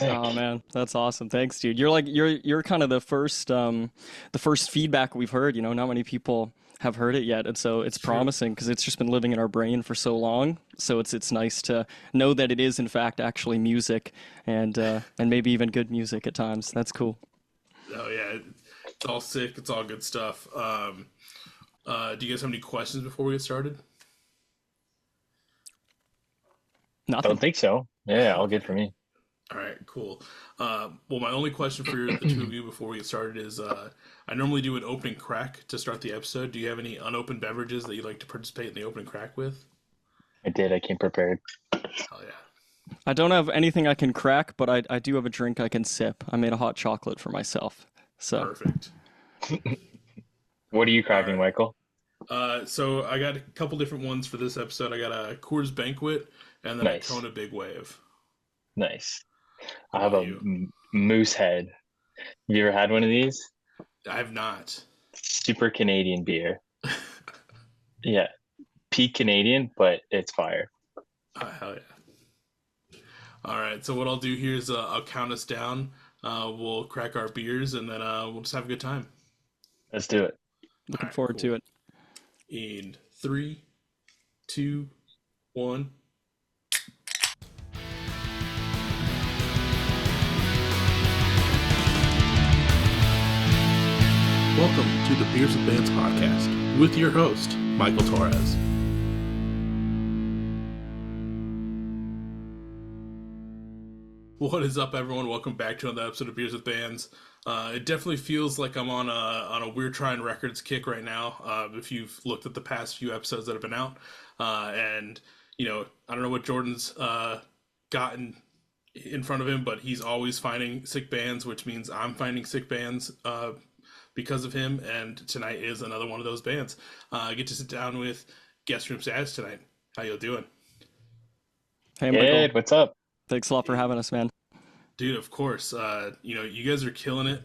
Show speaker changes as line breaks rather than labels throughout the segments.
Oh
Sick.
man, that's awesome. Thanks, dude. You're kind of the first feedback we've heard, not many people have heard it yet. And so it's
It's true.
promising because it's just been living in our brain for so long. So it's nice to know that it is in fact actually music and maybe even good music at times. That's cool.
Oh yeah, it's all sick. It's all good stuff. Do you guys have any questions before we get started?
Nothing.
No.
Of
Okay.
Don't think so. Yeah, all good
Okay.
for me.
All right. Cool. Well, my only question for the two of you before we get started is, I normally do an opening crack to start the episode. Do you have any unopened beverages that you'd like to participate in the opening crack with?
I did. I came prepared.
Hell yeah.
I don't have anything I can crack, but I do have a drink I can sip. I made a hot chocolate for myself. So
Perfect.
What are you
All
cracking,
right.
Michael?
So I got a couple different ones for this episode. I got a Coors Banquet and then a
Nice.
Kona Big Wave.
Nice.
How
I have
about
a
you?
moose head. Have you ever had one of these?
I have not.
Super Canadian beer. Yeah, peak Canadian, but it's fire.
Hell yeah. All right. So what I'll do here is I'll count us down. We'll crack our beers and then we'll just have a good time.
Let's do it.
All
looking
right.
forward to
Cool.
it.
In three, two, one. Welcome to the Beers with Bands podcast with your host, Michael Torres. What is up, everyone? Welcome back to another episode of Beers with Bands. It definitely feels like I'm on a We're Trying Records kick right now. If you've looked at the past few episodes that have been out, and I don't know what Jordan's gotten in front of him, but he's always finding sick bands, which means I'm finding sick bands because of him. And tonight is another one of those bands. I get to sit down with Guest Room Status tonight. How you doing?
Hey Michael,
Good. What's up?
thanks a lot for having us, man.
Dude, of course. You guys are killing it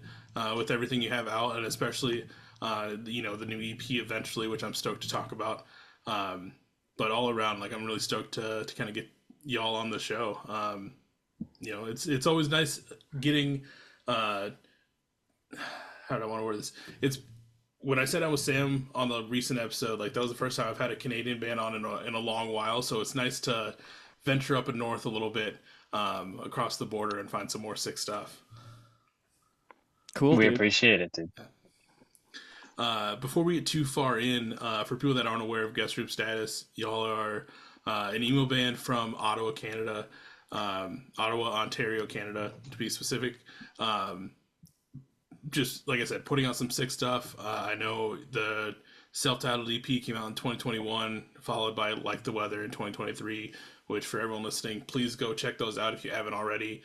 with everything you have out, and especially, the new EP eventually, which I'm stoked to talk about. But all around, like, I'm really stoked to kind of get y'all on the show. It's always nice getting. How do I want to word this? It's when I sat down with Sam on the recent episode, like that was the first time I've had a Canadian band on in a long while. So it's nice to venture up and north a little bit across the border and find some more sick stuff.
Cool,
We
dude.
appreciate it, dude.
Before we get too far in, for people that aren't aware of Guest Room Status, y'all are an emo band from Ottawa, Canada, Ottawa, Ontario, Canada, to be specific. Um, just like I said, putting out some sick stuff. I know the self-titled EP came out in 2021, followed by Like the Weather in 2023. Which, for everyone listening, please go check those out if you haven't already.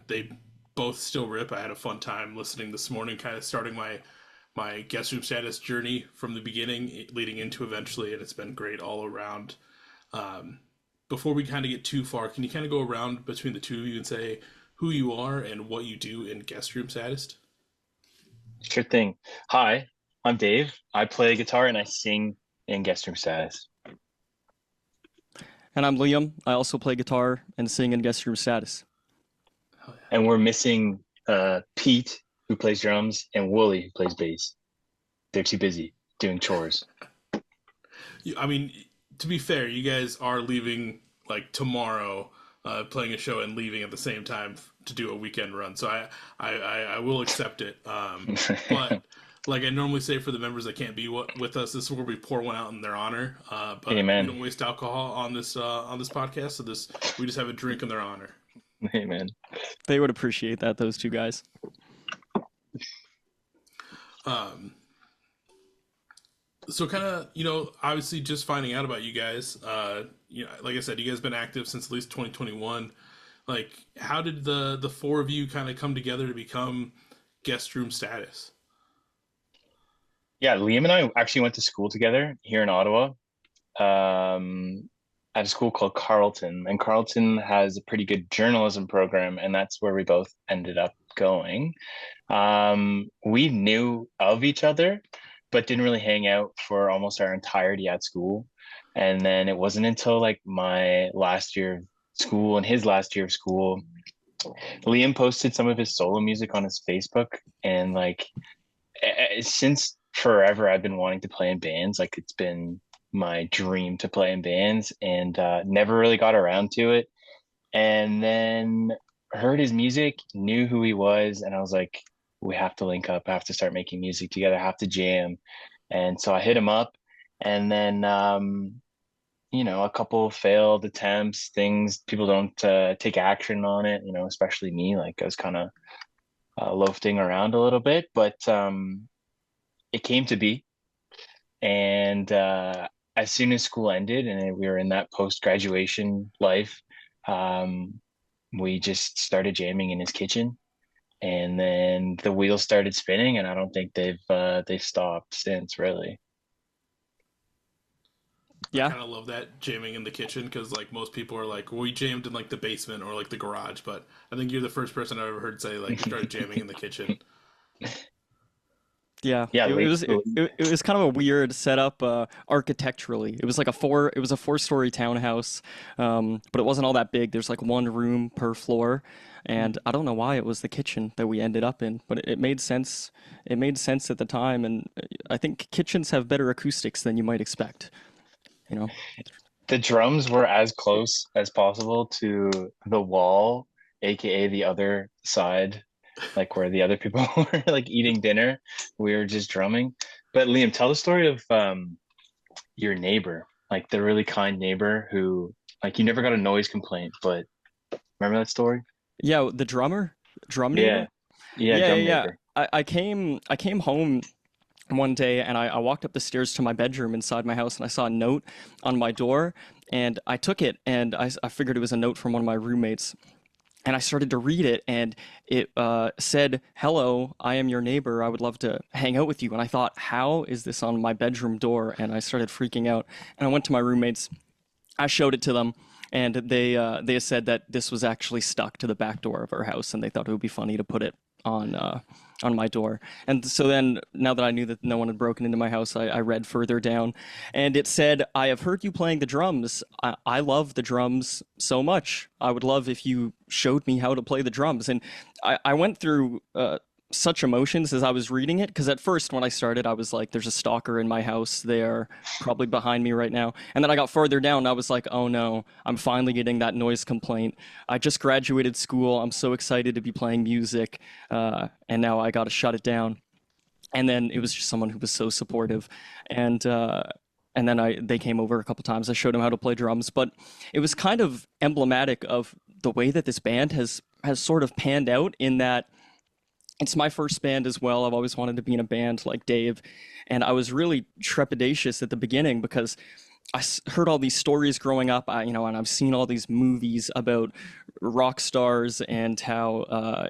They both still rip. I had a fun time listening this morning, kind of starting my Guest Room Status journey from the beginning, leading into eventually, and it's been great all around. Um, Before we kind of get too far, can you kind of go around between the two of you and say who you are and what you do in Guest Room Status?
Sure thing. Hi, I'm Dave. I play guitar and I sing in guest room status.
And I'm Liam. I also play guitar and sing in guest room status.
Oh,
And we're missing Pete, who plays drums, and Wooly, who plays bass. They're too busy doing chores.
I mean, to be fair, you guys are leaving like tomorrow, playing a show and leaving at the same time to do a weekend run. So I will accept it. But like I normally say for the members that can't be with us, this is where we pour one out in their honor. But we
Amen.
don't waste alcohol on this podcast. So this we just have a drink in their honor.
Amen.
They would appreciate that, those two guys.
Um, so kind of obviously just finding out about you guys. Like I said, you guys been active since at least 2021. Like, how did the four of you kind of come together to become Guest Room Status?
Yeah, Liam and I actually went to school together here in Ottawa, at a school called Carleton. And Carleton has a pretty good journalism program, and that's where we both ended up going. We knew of each other, but didn't really hang out for almost our entirety at school. And then it wasn't until like my last year of school and his last year of school Liam posted some of his solo music on his Facebook, and like since forever I've been wanting to play in bands. Like it's been my dream to play in bands, and never really got around to it. And then heard his music, knew who he was, and I was like, we have to link up, I have to start making music together, I have to jam. And so I hit him up, and then a couple failed attempts, things people don't take action on it, especially me. Like I was kind of loafing around a little bit, but it came to be. And as soon as school ended and we were in that post-graduation life, um, we just started jamming in his kitchen. And then the wheels started spinning, and I don't think they've stopped since, really.
I
Yeah.
kind of love that jamming in the kitchen because like most people are like, well, we jammed in like the basement or like the garage, but I think you're the first person I've ever heard say like we started jamming in the kitchen.
Yeah,
Yeah,
it was kind of a weird setup architecturally. It was a four-story townhouse, but it wasn't all that big. There's like one room per floor, and I don't know why it was the kitchen that we ended up in, but it made sense. It made sense at the time, and I think kitchens have better acoustics than you might expect. You know?
the drums were as close as possible to the wall, aka the other side, like where the other people were like eating dinner. We were just drumming. But Liam, tell the story of your neighbor, like the really kind neighbor who, like, you never got a noise complaint, but remember that story?
Yeah, the drum
Yeah,
neighbor.
yeah,
Yeah, yeah,
drum
yeah.
neighbor.
I came home one day and I walked up the stairs to my bedroom inside my house and I saw a note on my door and I took it and I figured it was a note from one of my roommates and I started to read it and it said, "Hello, I am your neighbor. I would love to hang out with you." And I thought, how is this on my bedroom door? And I started freaking out and I went to my roommates. I showed it to them. And they said that this was actually stuck to the back door of our house, and they thought it would be funny to put it on on my door. And so then, now that I knew that no one had broken into my house, I read further down, and it said, "I have heard you playing the drums. I love the drums so much. I would love if you showed me how to play the drums." And I went through such emotions as I was reading it because at first when I started I was like there's a stalker in my house, they're probably behind me right now, and then I got further down and I was like, oh no, I'm finally getting that noise complaint. I just graduated school, I'm so excited to be playing music, and now I got to shut it down. And then it was just someone who was so supportive, and and then they came over a couple times. I showed them how to play drums, but it was kind of emblematic of the way that this band has sort of panned out in that it's my first band as well. I've always wanted to be in a band like Dave, and I was really trepidatious at the beginning because heard all these stories growing up, and I've seen all these movies about rock stars and how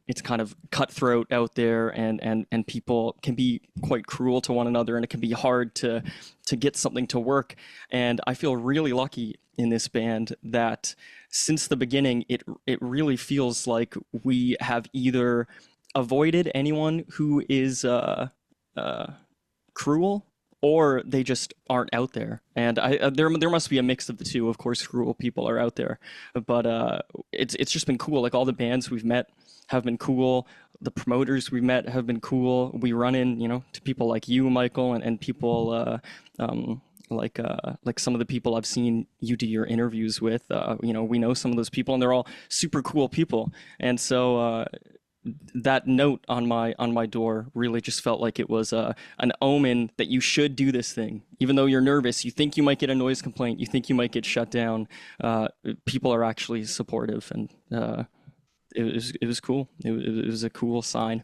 it's kind of cutthroat out there, and people can be quite cruel to one another, and it can be hard to get something to work. And I feel really lucky in this band that since the beginning, it really feels like we have either avoided anyone who is cruel, or they just aren't out there. And there must be a mix of the two. Of course, cruel people are out there, but it's just been cool. Like all the bands we've met have been cool. The promoters we've met have been cool. We run in, to people like you, Michael, and people like some of the people I've seen you do your interviews with. We know some of those people, and they're all super cool people. And so that note on my door really just felt like it was an omen that you should do this thing, even though you're nervous. You think you might get a noise complaint. You think you might get shut down. People are actually supportive, and it was cool. It was a cool sign.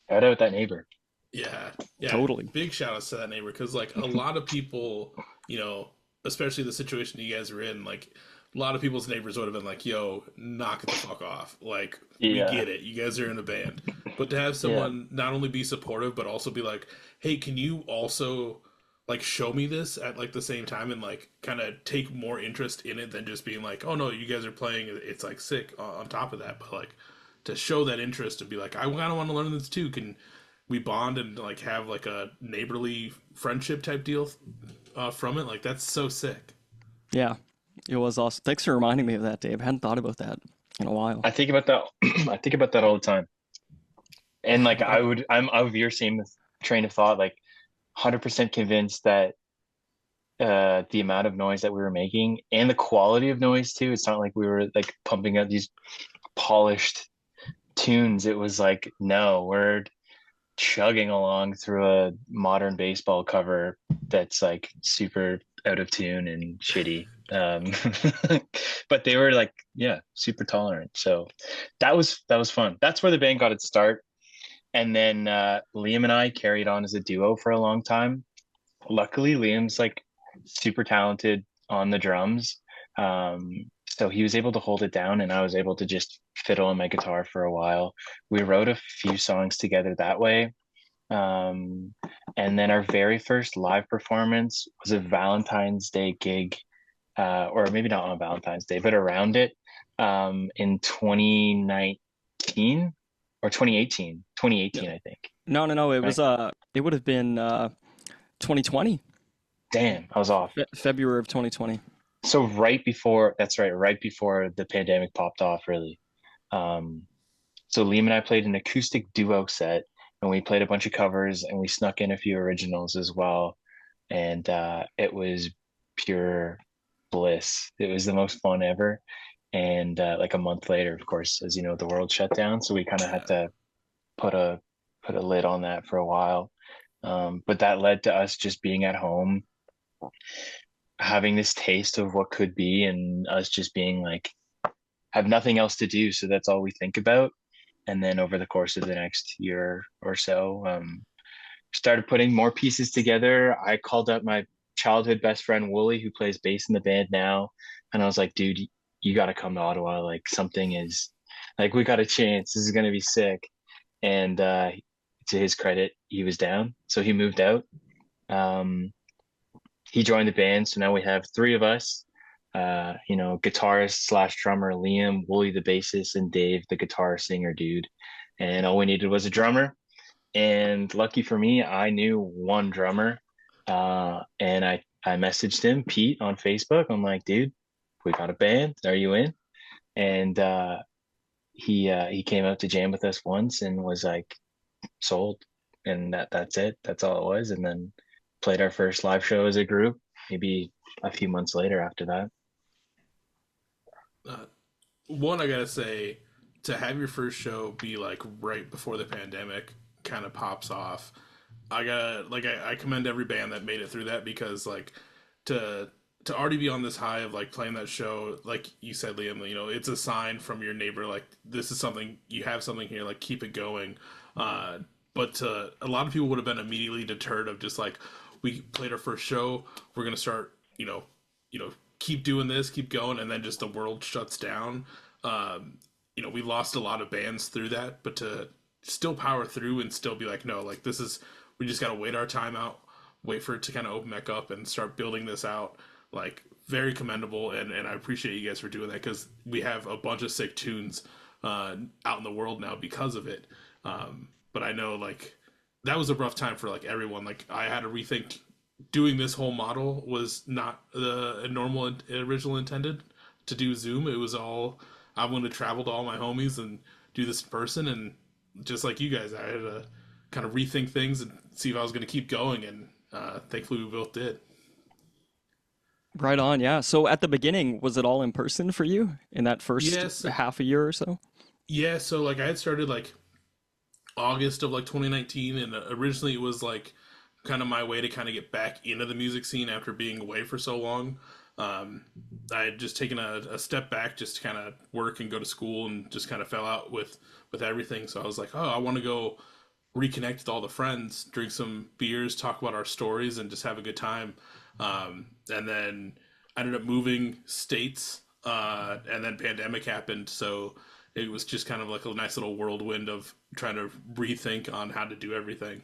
Yeah.
Shout out that neighbor.
Yeah, yeah.
Totally.
Big shout outs to that neighbor because like a lot of people, you know, especially the situation you guys were in, like a lot of people's neighbors would have been like, "Yo, knock it the fuck off." Like we
Yeah,
get it, you guys are in a band, but to have
yeah.
someone not only be supportive but also be like, "Hey, can you also like show me this at like the same time and like kind of take more interest in it than just being like, oh no, you guys are playing, it's like sick on top of that, but like to show that interest and be like, I kind of want to learn this too. Can we bond and like have like a neighborly friendship type deal from it? Like that's so sick.
Yeah, it was awesome. Thanks for reminding me of that, Dave. I hadn't thought about that. in a while.
I think about that. I think about that all the time. And like I'm of your same train of thought, like 100% convinced that the amount of noise that we were making and the quality of noise too. It's not like we were like pumping out these polished tunes. It was like, no, we're chugging along through a modern baseball cover that's like super out of tune and shitty. But they were like, yeah, super tolerant. So that was fun. That's where the band got its start. And then Liam and I carried on as a duo for a long time. Luckily, Liam's like super talented on the drums. So he was able to hold it down, and I was able to just fiddle on my guitar for a while. We wrote a few songs together that way. Um, and then our very first live performance was a Valentine's Day gig, or maybe not on Valentine's Day, but around it, in 2019 or 2018.
Yeah.
2018, I think.
No, no, no. It
Right?
was it would have been 2020,
Damn, I was off.
February of 2020.
So right before, that's right, right before the pandemic popped off, really. Um, so Liam and I played an acoustic duo set, and we played a bunch of covers, and we snuck in a few originals as well. And it was pure bliss. It was the most fun ever. And like a month later, of course, as you know, the world shut down, so we kind of had
Yeah.
to put a put a lid on that for a while. But that led to us just being at home, having this taste of what could be, and us just being like, have nothing else to do. So that's all we think about. And then over the course of the next year or so, started putting more pieces together. I called up my childhood best friend, Wooly, who plays bass in the band now. And I was like, dude, you got to come to Ottawa. Like, something is like, we got a chance. This is going to be sick. And to his credit, he was down. So he moved out. Um, he joined the band. So now we have three of us, guitarist slash drummer Liam, Wooly the bassist, and Dave the guitar singer dude. And all we needed was a drummer. And lucky for me, I knew one drummer. And I messaged him, Pete, on Facebook. I'm like, dude, we got a band. Are you in? And he came out to jam with us once and was like, sold. And that's it. That's all it was. And then played our first live show as a group, maybe a few months later after that.
Uh, One, I gotta say, to have your first show be like right before the pandemic kind of pops off. I commend every band that made it through that, because like to to already be on this high of like playing that show, like you said, Liam, it's a sign from your neighbor, like this is something, you have something here, like keep it going. Uh, but a lot of people would have been immediately deterred of just like, we played our first show, we're gonna start, keep doing this, keep going, and then just the world shuts down. We lost a lot of bands through that, but to still power through and still be like, no, like this is, we just gotta wait our time out, wait for it to kind of open back up and start building this out. Like, very commendable, and I appreciate you guys for doing that, because we have a bunch of sick tunes out in the world now because of it. But I know like that was a rough time for like everyone. Like, I had to rethink doing this whole model was not the normal original intended to do Zoom. It was all, I wanted to travel to all my homies and do this in person, and just like you guys, I had to kind of rethink things and see if I was going to keep going, and thankfully we both did.
Right on, yeah. So at the beginning, was it all in person for you in that first
Yes,
half a year or so?
yeah. So like I had started like August of like 2019, and originally it was like kind of my way to kind of get back into the music scene after being away for so long. Um, I had just taken a step back just to kind of work and go to school, and just kind of fell out with everything. So I was like, oh, I want to go reconnect with all the friends, drink some beers, talk about our stories, and just have a good time. And then I ended up moving states, and then pandemic happened, so it was just kind of like a nice little whirlwind of trying to rethink on how to do everything.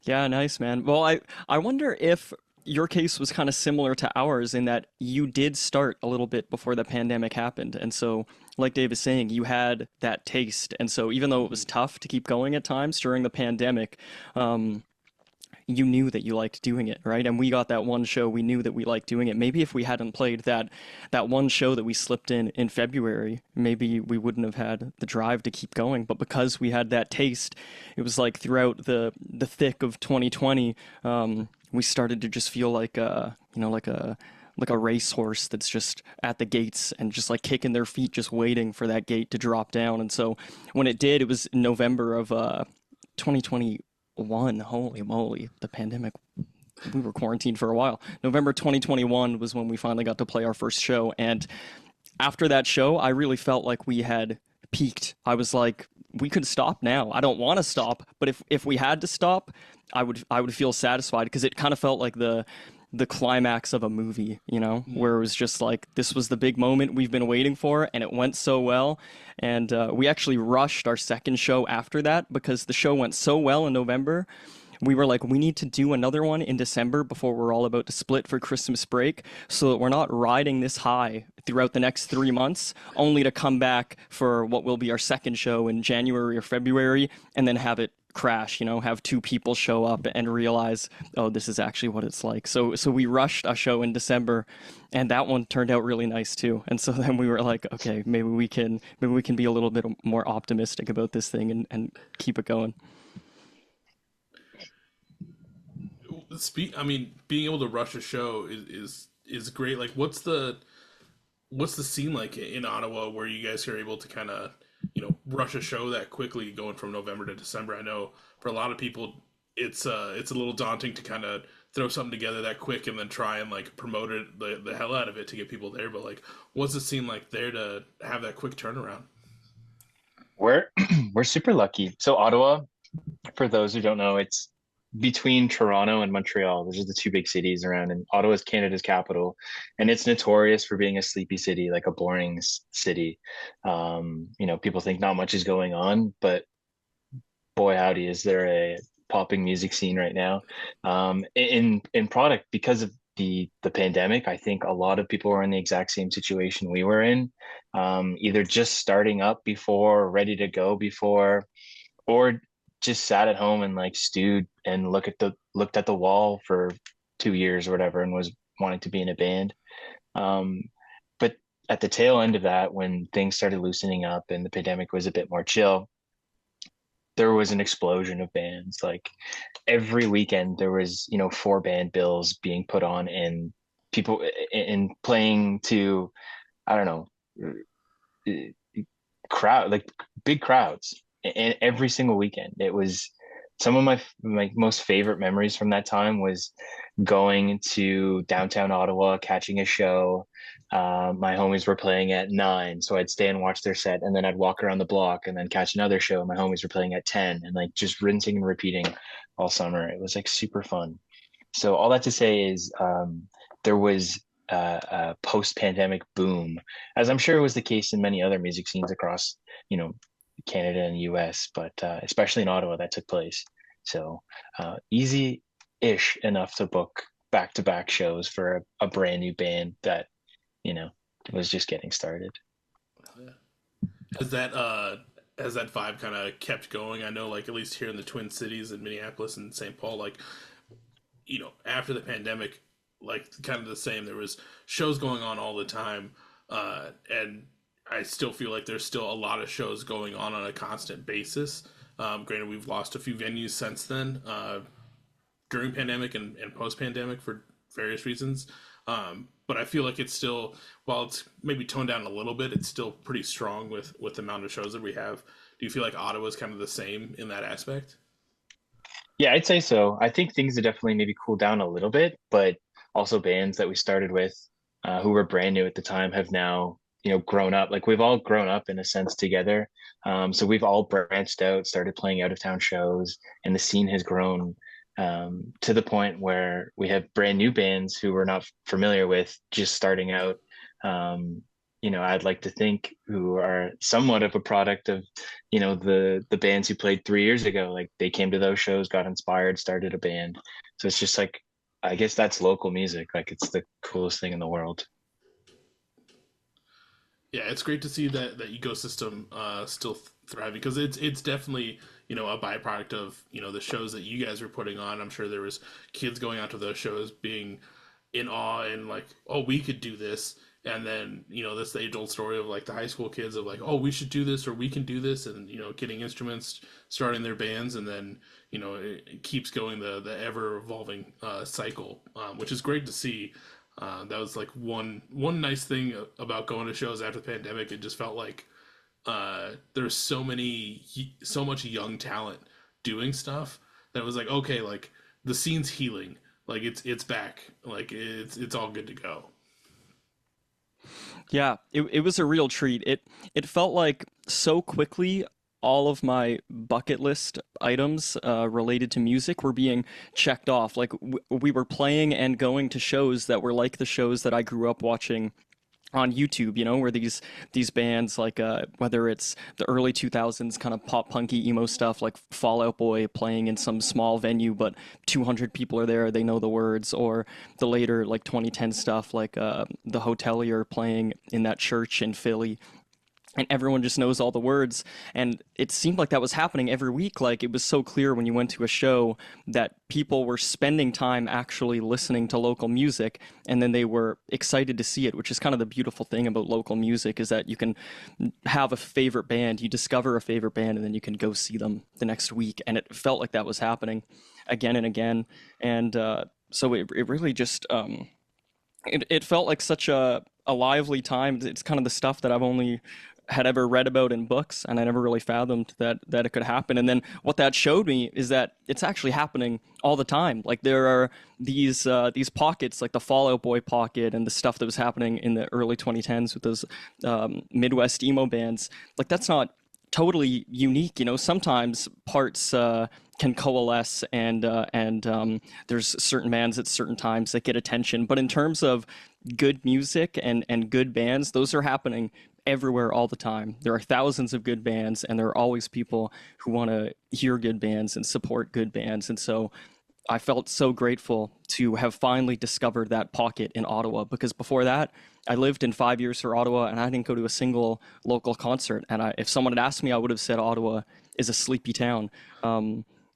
Yeah, nice, man. Well, I wonder if your case was kind of similar to ours in that you did start a little bit before the pandemic happened. And so, like Dave is saying, you had that taste. And so even though it was tough to keep going at times during the pandemic, um, you knew that you liked doing it, right? And we got that one show, we knew that we liked doing it. Maybe if we hadn't played that one show that we slipped in February, maybe we wouldn't have had the drive to keep going. But because we had that taste, it was like throughout the thick of 2020, we started to just feel like like a racehorse that's just at the gates and just like kicking their feet, just waiting for that gate to drop down. And so when it did, it was in November of 2021. Holy moly, the pandemic. We were quarantined for a while. November 2021 was when we finally got to play our first show. And after that show, I really felt like we had peaked. I was like, we could stop now. I don't want to stop, but if we had to stop, I would feel satisfied because it kind of felt like the climax of a movie, you know, where it was just like this was the big moment we've been waiting for, and it went so well. And we actually rushed our second show after that because the show went so well in November. We were like, we need to do another one in December before we're all about to split for Christmas break so that we're not riding this high throughout the next 3 months, only to come back for what will be our second show in January or February and then have it crash, you know, have two people show up and realize, oh, this is actually what it's like. So we rushed a show in December, and that one turned out really nice too. And so then we were like, okay, maybe we can be a little bit more optimistic about this thing and keep it going.
I mean, being able to rush a show is great. Like, what's the scene like in Ottawa where you guys are able to kind of rush a show that quickly, going from November to December? I know for a lot of people, it's a little daunting to kind of throw something together that quick and then try and like promote it the hell out of it to get people there. But like, what's the scene like there to have that quick turnaround?
We're we're super lucky. So Ottawa, for those who don't know, it's between Toronto and Montreal. Those are the two big cities around, and Ottawa is Canada's capital, and it's notorious for being a sleepy city, like a boring city. People think not much is going on, but boy, howdy, is there a popping music scene right now. In product, because of the pandemic, I think a lot of people were in the exact same situation we were in, either just starting up before, ready to go before, or just sat at home and like stewed and looked at the wall for 2 years or whatever and was wanting to be in a band. Um, but at the tail end of that, when things started loosening up and the pandemic was a bit more chill, there was an explosion of bands. Like every weekend there was, four band bills being put on and people in playing to, I don't know, crowd, like big crowds, and every single weekend. It was some of my most favorite memories from that time was going to downtown Ottawa, catching a show. My homies were playing at 9, so I'd stay and watch their set, and then I'd walk around the block and then catch another show. My homies were playing at 10, and like just rinsing and repeating all summer. It was like super fun. So all that to say is, there was a post-pandemic boom, as I'm sure was the case in many other music scenes across, you know, Canada and US, but especially in Ottawa, that took place. So easy-ish enough to book back-to-back shows for a brand new band that, you know, was just getting started.
Yeah. Has that vibe kind of kept going? I know, like at least here in the Twin Cities in Minneapolis and St. Paul, like after the pandemic, like kind of the same. There was shows going on all the time, and I still feel like there's still a lot of shows going on a constant basis. Granted, we've lost a few venues since then, during pandemic and post pandemic for various reasons. But I feel like it's still, while it's maybe toned down a little bit, it's still pretty strong with the amount of shows that we have. Do you feel like Ottawa's kind of the same in that aspect?
Yeah, I'd say so. I think things have definitely maybe cooled down a little bit, but also bands that we started with, who were brand new at the time, have now, grown up. Like we've all grown up in a sense together. So we've all branched out, started playing out of town shows, and the scene has grown, to the point where we have brand new bands who we're not familiar with, just starting out. I'd like to think who are somewhat of a product of, the bands who played 3 years ago. Like they came to those shows, got inspired, started a band. So it's just like, I guess that's local music. Like it's the coolest thing in the world.
Yeah, it's great to see that ecosystem still thriving, because it's definitely, a byproduct of, the shows that you guys were putting on. I'm sure there was kids going out to those shows being in awe and like, oh, we could do this. And then, that's the age old story of like the high school kids of like, oh, we should do this or we can do this, and getting instruments, starting their bands, and then it keeps going, the ever evolving cycle, which is great to see. That was like one nice thing about going to shows after the pandemic. It just felt like there's so much young talent doing stuff that was like, okay, like the scene's healing, like it's back, like it's all good to go.
Yeah, it was a real treat. It felt like so quickly all of my bucket list items related to music were being checked off. Like we were playing and going to shows that were like the shows that I grew up watching on YouTube, where these bands like whether it's the early 2000s kind of pop punky emo stuff like Fall Out Boy playing in some small venue but 200 people are there, they know the words, or the later like 2010 stuff like the Hotelier playing in that church in Philly and everyone just knows all the words. And it seemed like that was happening every week. Like it was so clear when you went to a show that people were spending time actually listening to local music, and then they were excited to see it, which is kind of the beautiful thing about local music, is that you can have a favorite band, you discover a favorite band, and then you can go see them the next week. And it felt like that was happening again and again. And so it really just it felt like such a lively time. It's kind of the stuff that I've only had ever read about in books, and I never really fathomed that it could happen. And then what that showed me is that it's actually happening all the time. Like there are these pockets, like the Fall Out Boy pocket, and the stuff that was happening in the early 2010s with those Midwest emo bands. Like that's not totally unique. Sometimes parts can coalesce, and there's certain bands at certain times that get attention. But in terms of good music and good bands, those are happening everywhere all the time. There are thousands of good bands, and there are always people who want to hear good bands and support good bands. And so I felt so grateful to have finally discovered that pocket in Ottawa, because before that, I lived in 5 years for Ottawa and I didn't go to a single local concert. And if someone had asked me, I would have said Ottawa is a sleepy town.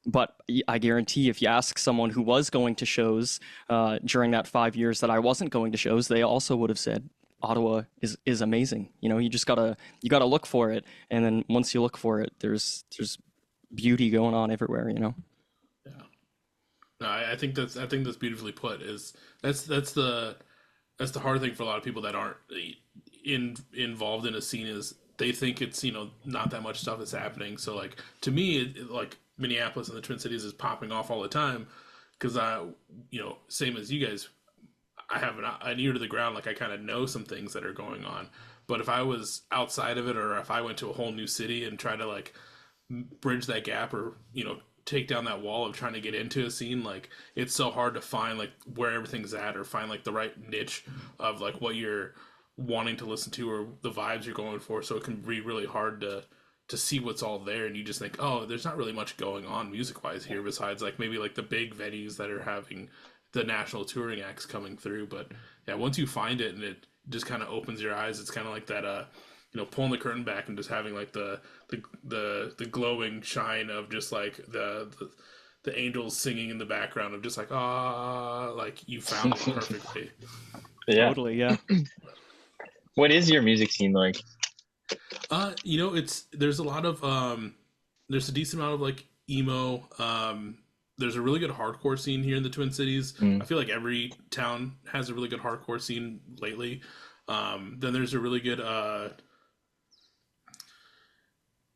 But I guarantee if you ask someone who was going to shows during that 5 years that I wasn't going to shows, they also would have said Ottawa is amazing. You gotta look for it, and then once you look for it, there's beauty going on everywhere.
Yeah. No, I think that's beautifully put. Is that's the hard thing for a lot of people that aren't involved in a scene, is they think it's not that much stuff is happening. So like to me, like Minneapolis and the Twin Cities is popping off all the time, because I same as you guys, I have an ear to the ground. Like I kind of know some things that are going on. But if I was outside of it, or if I went to a whole new city and try to like bridge that gap, or take down that wall of trying to get into a scene, like it's so hard to find like where everything's at, or find like the right niche of like what you're wanting to listen to or the vibes you're going for. So it can be really hard to see what's all there, and you just think, oh, there's not really much going on music wise here besides like maybe like the big venues that are having the national touring acts coming through. But yeah, once you find it and it just kind of opens your eyes, it's kind of like that pulling the curtain back and just having like the glowing shine of just like the angels singing in the background of just like, ah, like you found it perfectly.
Yeah.
Totally, yeah.
What is your music scene like?
There's a lot of there's a decent amount of like emo. There's a really good hardcore scene here in the Twin Cities. I feel like every town has a really good hardcore scene lately. Then there's a really good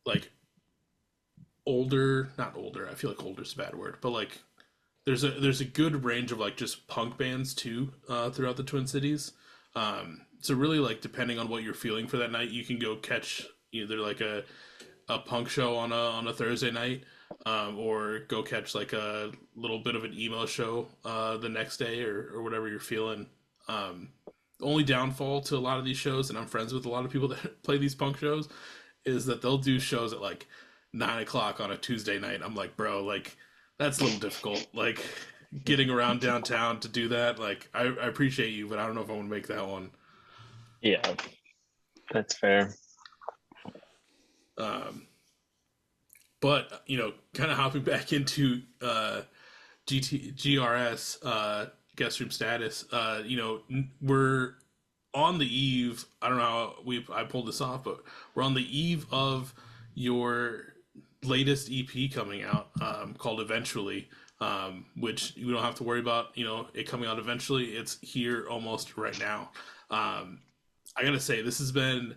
like not older. I feel like older is a bad word, but like there's a good range of like just punk bands too throughout the Twin Cities. So really, like depending on what you're feeling for that night, you can go catch either like a punk show on a Thursday night, or go catch like a little bit of an emo show the next day, or whatever you're feeling. The only downfall to a lot of these shows, and I'm friends with a lot of people that play these punk shows, is that they'll do shows at like 9 o'clock on a Tuesday night. I'm like, bro, like that's a little difficult. Like getting around downtown to do that. Like I appreciate you, but I don't know if I want to make that one.
Yeah. That's fair.
Um, but kind of hopping back into GRS guest room status. We're on the eve. I don't know how I pulled this off, but we're on the eve of your latest EP coming out, called Eventually, which we don't have to worry about. It coming out eventually. It's here almost right now. Um, I gotta say, this has been,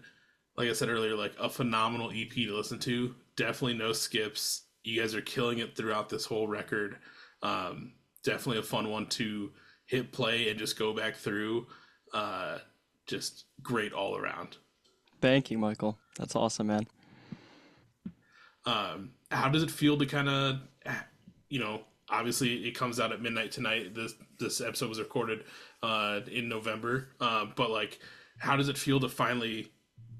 like I said earlier, like a phenomenal EP to listen to. Definitely no skips. You guys are killing it throughout this whole record. Definitely a fun one to hit play and just go back through. Uh, just great all around.
Thank you, Michael. That's awesome, man.
How does it feel to kind of, obviously it comes out at midnight tonight. This episode was recorded in November, but like, how does it feel to finally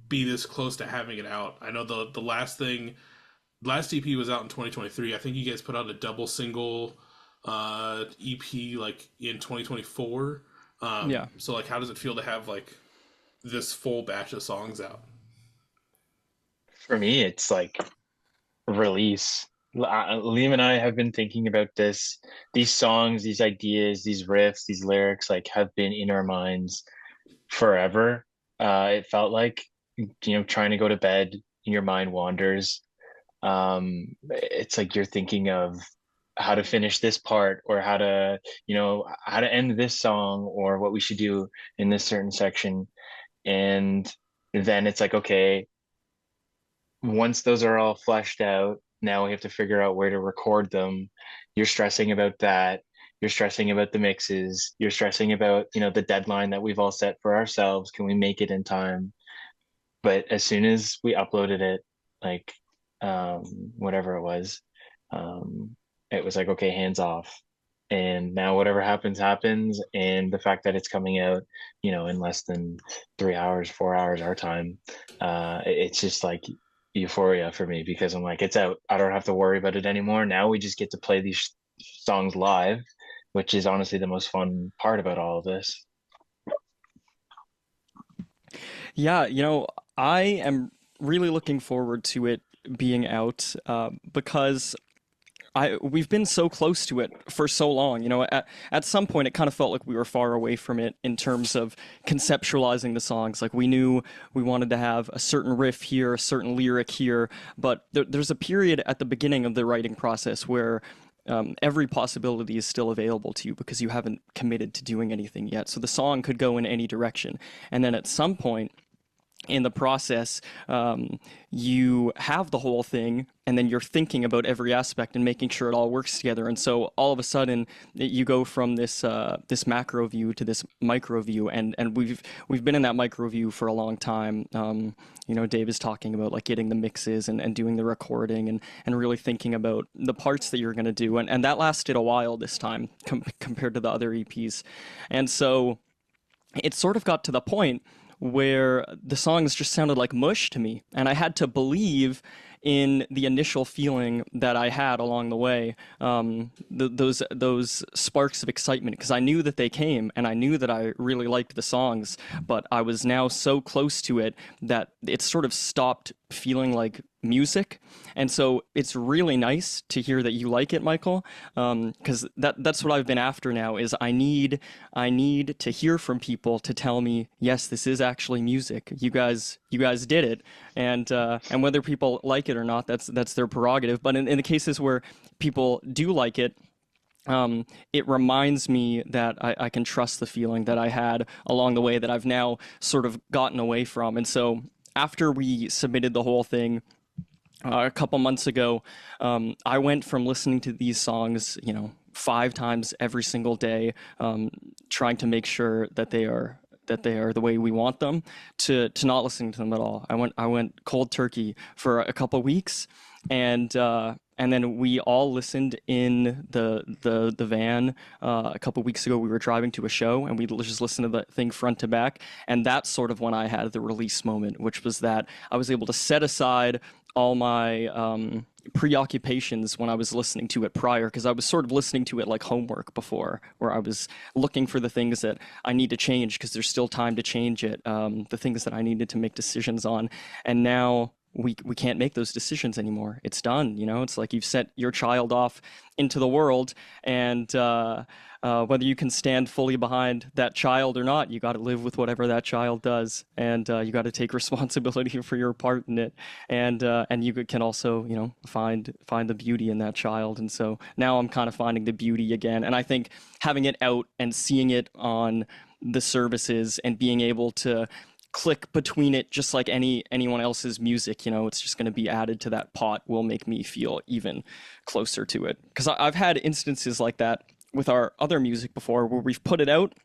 be this close to having it out? I know the last EP was out in 2023. I think you guys put out a double single EP like in 2024.
Yeah.
So like, how does it feel to have like this full batch of songs out?
For me, it's like release. Liam and I have been thinking about this. These songs, these ideas, these riffs, these lyrics, like have been in our minds forever. It felt like, trying to go to bed, your mind wanders. It's like you're thinking of how to finish this part or how to end this song or what we should do in this certain section. And then it's like, okay, once those are all fleshed out, now we have to figure out where to record them. You're stressing about that. You're stressing about the mixes. You're stressing about, the deadline that we've all set for ourselves. Can we make it in time? But as soon as we uploaded it, like whatever it um, it was like, okay, hands off. And now whatever happens, happens. And the fact that it's coming out, in less than 3 hours, 4 hours our time, it's just like euphoria for me because I'm like, it's out. I don't have to worry about it anymore. Now we just get to play these songs live, which is honestly the most fun part about all of this.
Yeah, I am really looking forward to it being out because we've been so close to it for so long. At some point it kind of felt like we were far away from it in terms of conceptualizing the songs. Like we knew we wanted to have a certain riff here, a certain lyric here, but there's a period at the beginning of the writing process where every possibility is still available to you because you haven't committed to doing anything yet. So the song could go in any direction. And then at some point in the process, you have the whole thing, and then you're thinking about every aspect and making sure it all works together. And so all of a sudden, you go from this macro view to this micro view, and we've been in that micro view for a long time. Dave is talking about like getting the mixes and doing the recording and really thinking about the parts that you're going to do, and that lasted a while this time compared to the other EPs, and so it sort of got to the point where the songs just sounded like mush to me. And I had to believe in the initial feeling that I had along the way, those sparks of excitement, because I knew that they came and I knew that I really liked the songs, but I was now so close to it that it sort of stopped feeling like music. And so it's really nice to hear that you like it, Michael, because that's what I've been after now is I need to hear from people to tell me, yes, this is actually music. You guys did it, and whether people like it or not, that's their prerogative. But in the cases where people do like it, it reminds me that I can trust the feeling that I had along the way that I've now sort of gotten away from. And so after we submitted the whole thing a couple months ago, I went from listening to these songs, 5 times every single day, trying to make sure that they are the way we want them, to not listening to them at all. I went cold turkey for a couple weeks And then we all listened in the van. A couple weeks ago, we were driving to a show, and we just listened to the thing front to back. And that's sort of when I had the release moment, which was that I was able to set aside all my preoccupations when I was listening to it prior, because I was sort of listening to it like homework before, where I was looking for the things that I need to change because there's still time to change it, the things that I needed to make decisions on. And now we can't make those decisions anymore. It's done, you know? It's like you've sent your child off into the world, and whether you can stand fully behind that child or not, you got to live with whatever that child does, and you got to take responsibility for your part in it, and you can also, you know, find the beauty in that child. And so now I'm kind of finding the beauty again, and I think having it out and seeing it on the services and being able to click between it just like anyone else's music, you know, it's just going to be added to that pot, will make me feel even closer to it. Because I've had instances like that with our other music before, where we've put it out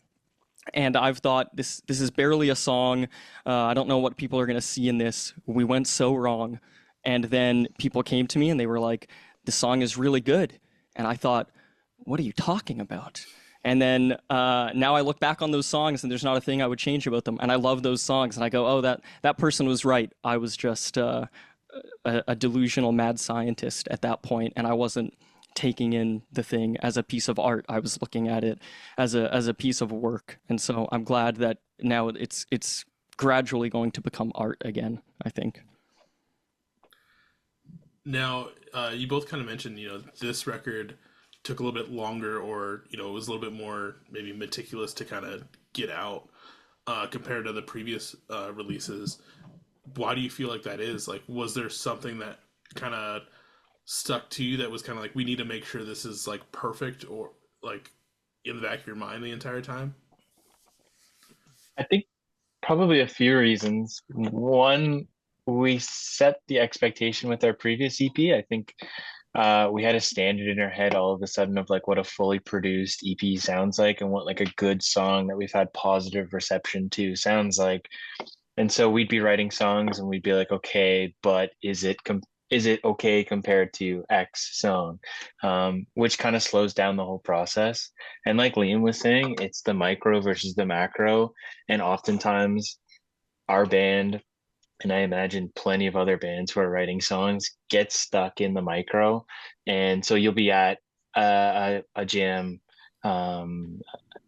and I've thought this is barely a song. I don't know what people are going to see in this. We went so wrong. And then people came to me and they were like, the song is really good. And I thought, what are you talking about? And then now I look back on those songs and there's not a thing I would change about them. And I love those songs. And I go, oh, that person was right. I was just a delusional mad scientist at that point, and I wasn't taking in the thing as a piece of art. I was looking at it as a piece of work. And so I'm glad that now it's gradually going to become art again, I think.
Now, you both kind of mentioned, you know, this record took a little bit longer, or you know, it was a little bit more maybe meticulous to kind of get out compared to the previous releases. Why do you feel like that is? Like, was there something that kind of stuck to you that was kind of like, we need to make sure this is like perfect, or like in the back of your mind the entire time?
I think probably a few reasons. One, we set the expectation with our previous EP. I think we had a standard in our head all of a sudden of like what a fully produced EP sounds like, and what like a good song that we've had positive reception to sounds like. And so we'd be writing songs and we'd be like, okay, but is it okay compared to X song? Which kind of slows down the whole process. And like Liam was saying, it's the micro versus the macro. And oftentimes our band, and I imagine plenty of other bands who are writing songs, get stuck in the micro. And so you'll be at a jam, um,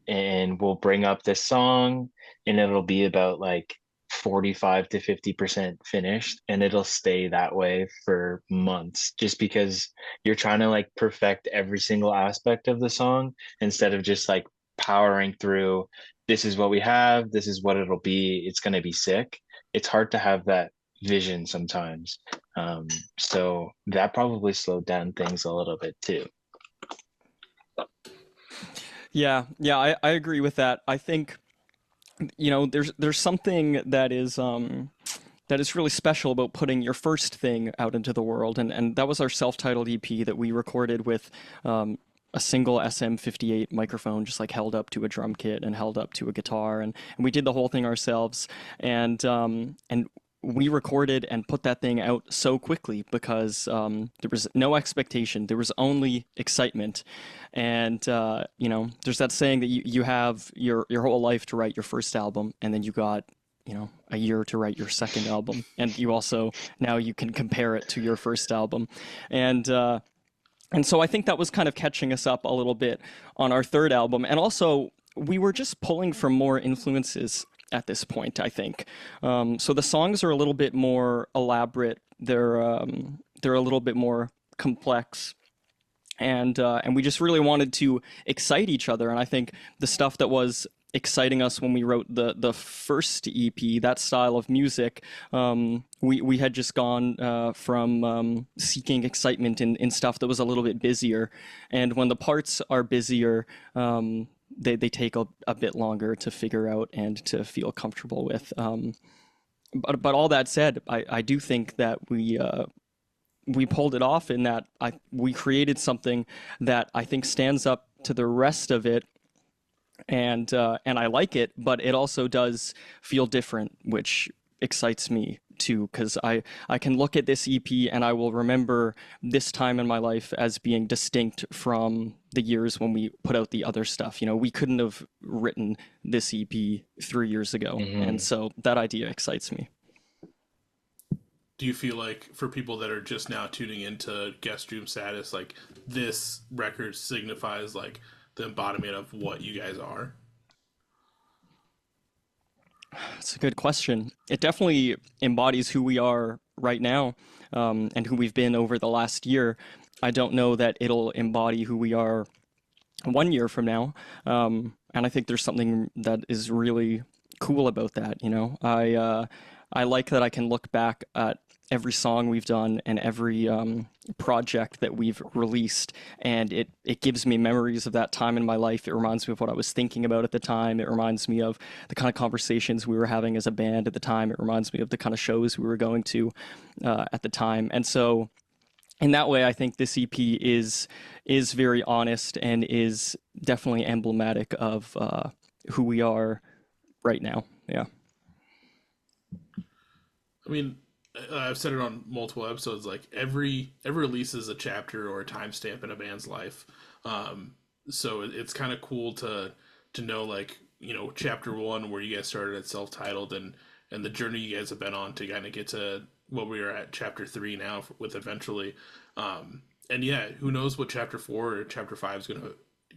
and we'll bring up this song, and it'll be about like 45 to 50% finished, and it'll stay that way for months, just because you're trying to like perfect every single aspect of the song instead of just like powering through, this is what we have, this is what it'll be, it's going to be sick. It's hard to have that vision sometimes. So that probably slowed down things a little bit too.
Yeah, I agree with that. I think, you know, there's something that is really special about putting your first thing out into the world, and that was our self-titled EP that we recorded with a single SM58 microphone, just like held up to a drum kit and held up to a guitar, and we did the whole thing ourselves, and we recorded and put that thing out so quickly because there was no expectation. There was only excitement. And, you know, there's that saying that you have your whole life to write your first album, and then you got, you know, a year to write your second album. And you also, now you can compare it to your first album. And so I think that was kind of catching us up a little bit on our third album. And also, we were just pulling from more influences at this point, I think. So the songs are a little bit more elaborate. They're a little bit more complex, and we just really wanted to excite each other. And I think the stuff that was exciting us when we wrote the first EP, that style of music, we had just gone from seeking excitement in stuff that was a little bit busier. And when the parts are busier, they take a bit longer to figure out and to feel comfortable with. But all that said, I do think that we pulled it off in that we created something that I think stands up to the rest of it, and I like it, but it also does feel different, which excites me too, because I can look at this EP and I will remember this time in my life as being distinct from the years when we put out the other stuff. You know, we couldn't have written this EP 3 years ago, and
Hmm.
so that idea excites me.
Do you feel like for people that are just now tuning into guest room status, like this record signifies like the embodiment of what you guys are?
That's a good question. It definitely embodies who we are right now, and who we've been over the last year. I don't know that it'll embody who we are 1 year from now. And I think there's something that is really cool about that. You know, I like that I can look back at every song we've done and every project that we've released, and it gives me memories of that time in my life. It reminds me of what I was thinking about at the time. It reminds me of the kind of conversations we were having as a band at the time. It reminds me of the kind of shows we were going to at the time. And so in that way, I think this EP is very honest and is definitely emblematic of who we are right now. Yeah.
I mean, I've said it on multiple episodes. Like every release is a chapter or a timestamp in a band's life. So it's kind of cool to know like chapter one where you guys started at self titled and the journey you guys have been on to kind of get to what we are at chapter three now with eventually. And yeah, who knows what chapter four or chapter five is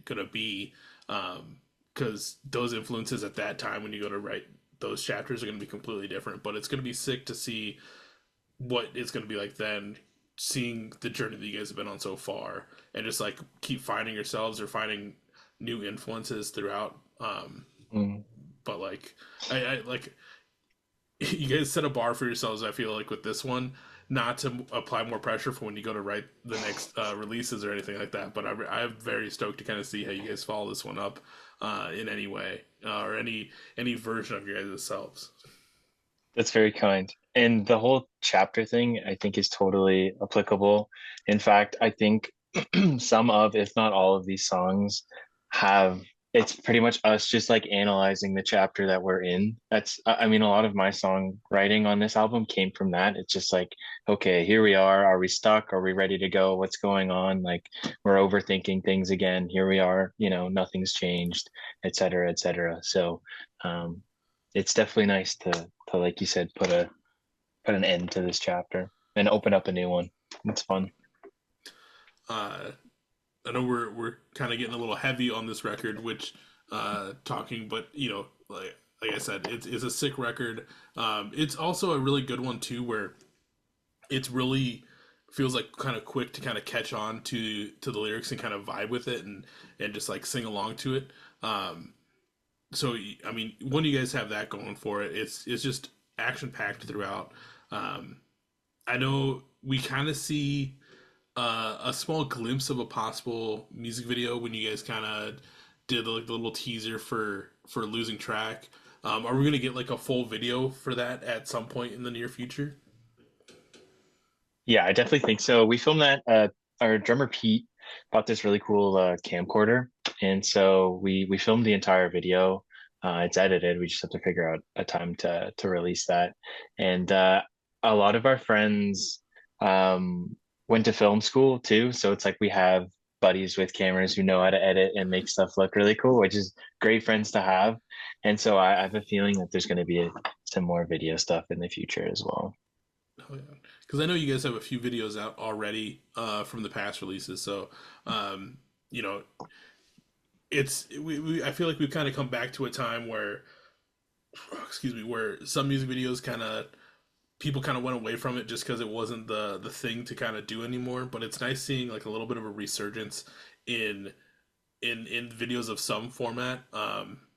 gonna be. Because those influences at that time when you go to write those chapters are going to be completely different. But it's going to be sick to see what it's going to be like then, seeing the journey that you guys have been on so far, and just like keep finding yourselves or finding new influences throughout.
Mm.
But like, I like you guys set a bar for yourselves. I feel like with this one, not to apply more pressure for when you go to write the next releases or anything like that. But I'm very stoked to kind of see how you guys follow this one up in any way or any version of your guys' selves.
That's very kind. And the whole chapter thing, I think, is totally applicable. In fact, I think some of, if not all of these songs have, it's pretty much us just like analyzing the chapter that we're in. I mean, a lot of my songwriting on this album came from that. It's just like, okay, here we are. Are we stuck? Are we ready to go? What's going on? Like, we're overthinking things again. Here we are, nothing's changed, et cetera, et cetera. So, it's definitely nice to like you said, put an end to this chapter and open up a new one. It's fun.
Uh, I know we're kind of getting a little heavy on this record, which talking, but like I said, it's a sick record. It's also a really good one too, where it's really feels like kind of quick to kind of catch on to the lyrics and kind of vibe with it and just like sing along to it. So I mean, when you guys have that going for it, it's just action packed throughout. Um, I know we kind of see a small glimpse of a possible music video when you guys kind of did like the little teaser for losing track. Are we gonna get like a full video for that at some point in the near future?
Yeah, I definitely think so. We filmed that. Our drummer Pete bought this really cool camcorder, and so we filmed the entire video. It's edited. We just have to figure out a time to release that. And a lot of our friends went to film school too, so it's like we have buddies with cameras who know how to edit and make stuff look really cool, which is great friends to have. And so I have a feeling that there's going to be some more video stuff in the future as well.
Oh yeah, because I know you guys have a few videos out already from the past releases. So um, you know, we I feel like we've kind of come back to a time where, excuse me, where some music videos kind of people kind of went away from it just because it wasn't the thing to kind of do anymore. But it's nice seeing like a little bit of a resurgence in in videos of some format.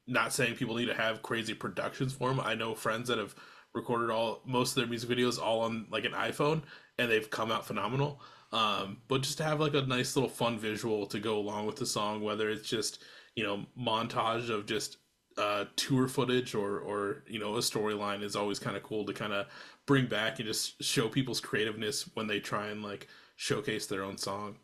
Not saying people need to have crazy productions for them. I know friends that have recorded all most of their music videos all on like an iPhone, and they've come out phenomenal. But just to have like a nice little fun visual to go along with the song, whether it's just montage of just tour footage or a storyline, is always kind of cool to kind of bring back and just show people's creativeness when they try and like showcase their own song.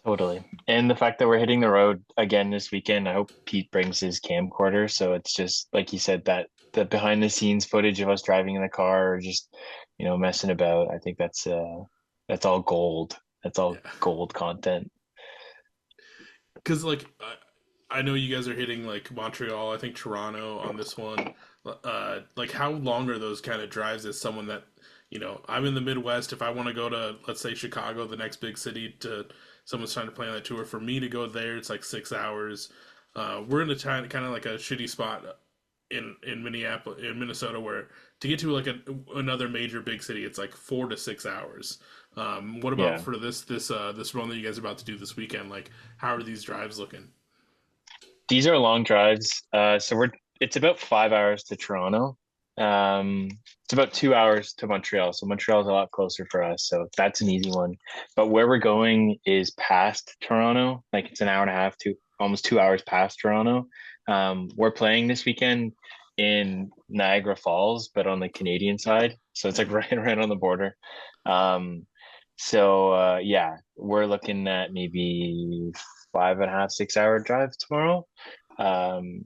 Totally. And the fact that we're hitting the road again this weekend, I hope Pete brings his camcorder. So it's just like you said, that the behind the scenes footage of us driving in the car or just, messing about. I think that's all gold. That's all
Yeah,
gold content.
because like I know you guys are hitting like Montreal, I think Toronto on this one. Like how long are those kind of drives as someone that, I'm in the Midwest. If I want to go to, let's say, Chicago, the next big city, to someone's trying to plan that tour, for me to go there, it's like 6 hours. We're in a time kind of like a shitty spot in Minneapolis, in Minnesota, where to get to like another major big city, it's like 4 to 6 hours. What about
Yeah.
for this run that you guys are about to do this weekend? Like, how are these drives looking?
These are long drives. It's about 5 hours to Toronto. It's about 2 hours to Montreal. So Montreal is a lot closer for us. So that's an easy one. But where we're going is past Toronto. Like it's an hour and a half to almost 2 hours past Toronto. We're playing this weekend in Niagara Falls, but on the Canadian side. So it's like right on the border. Um, yeah, we're looking at maybe 5.5, 6 hour drive tomorrow. Um,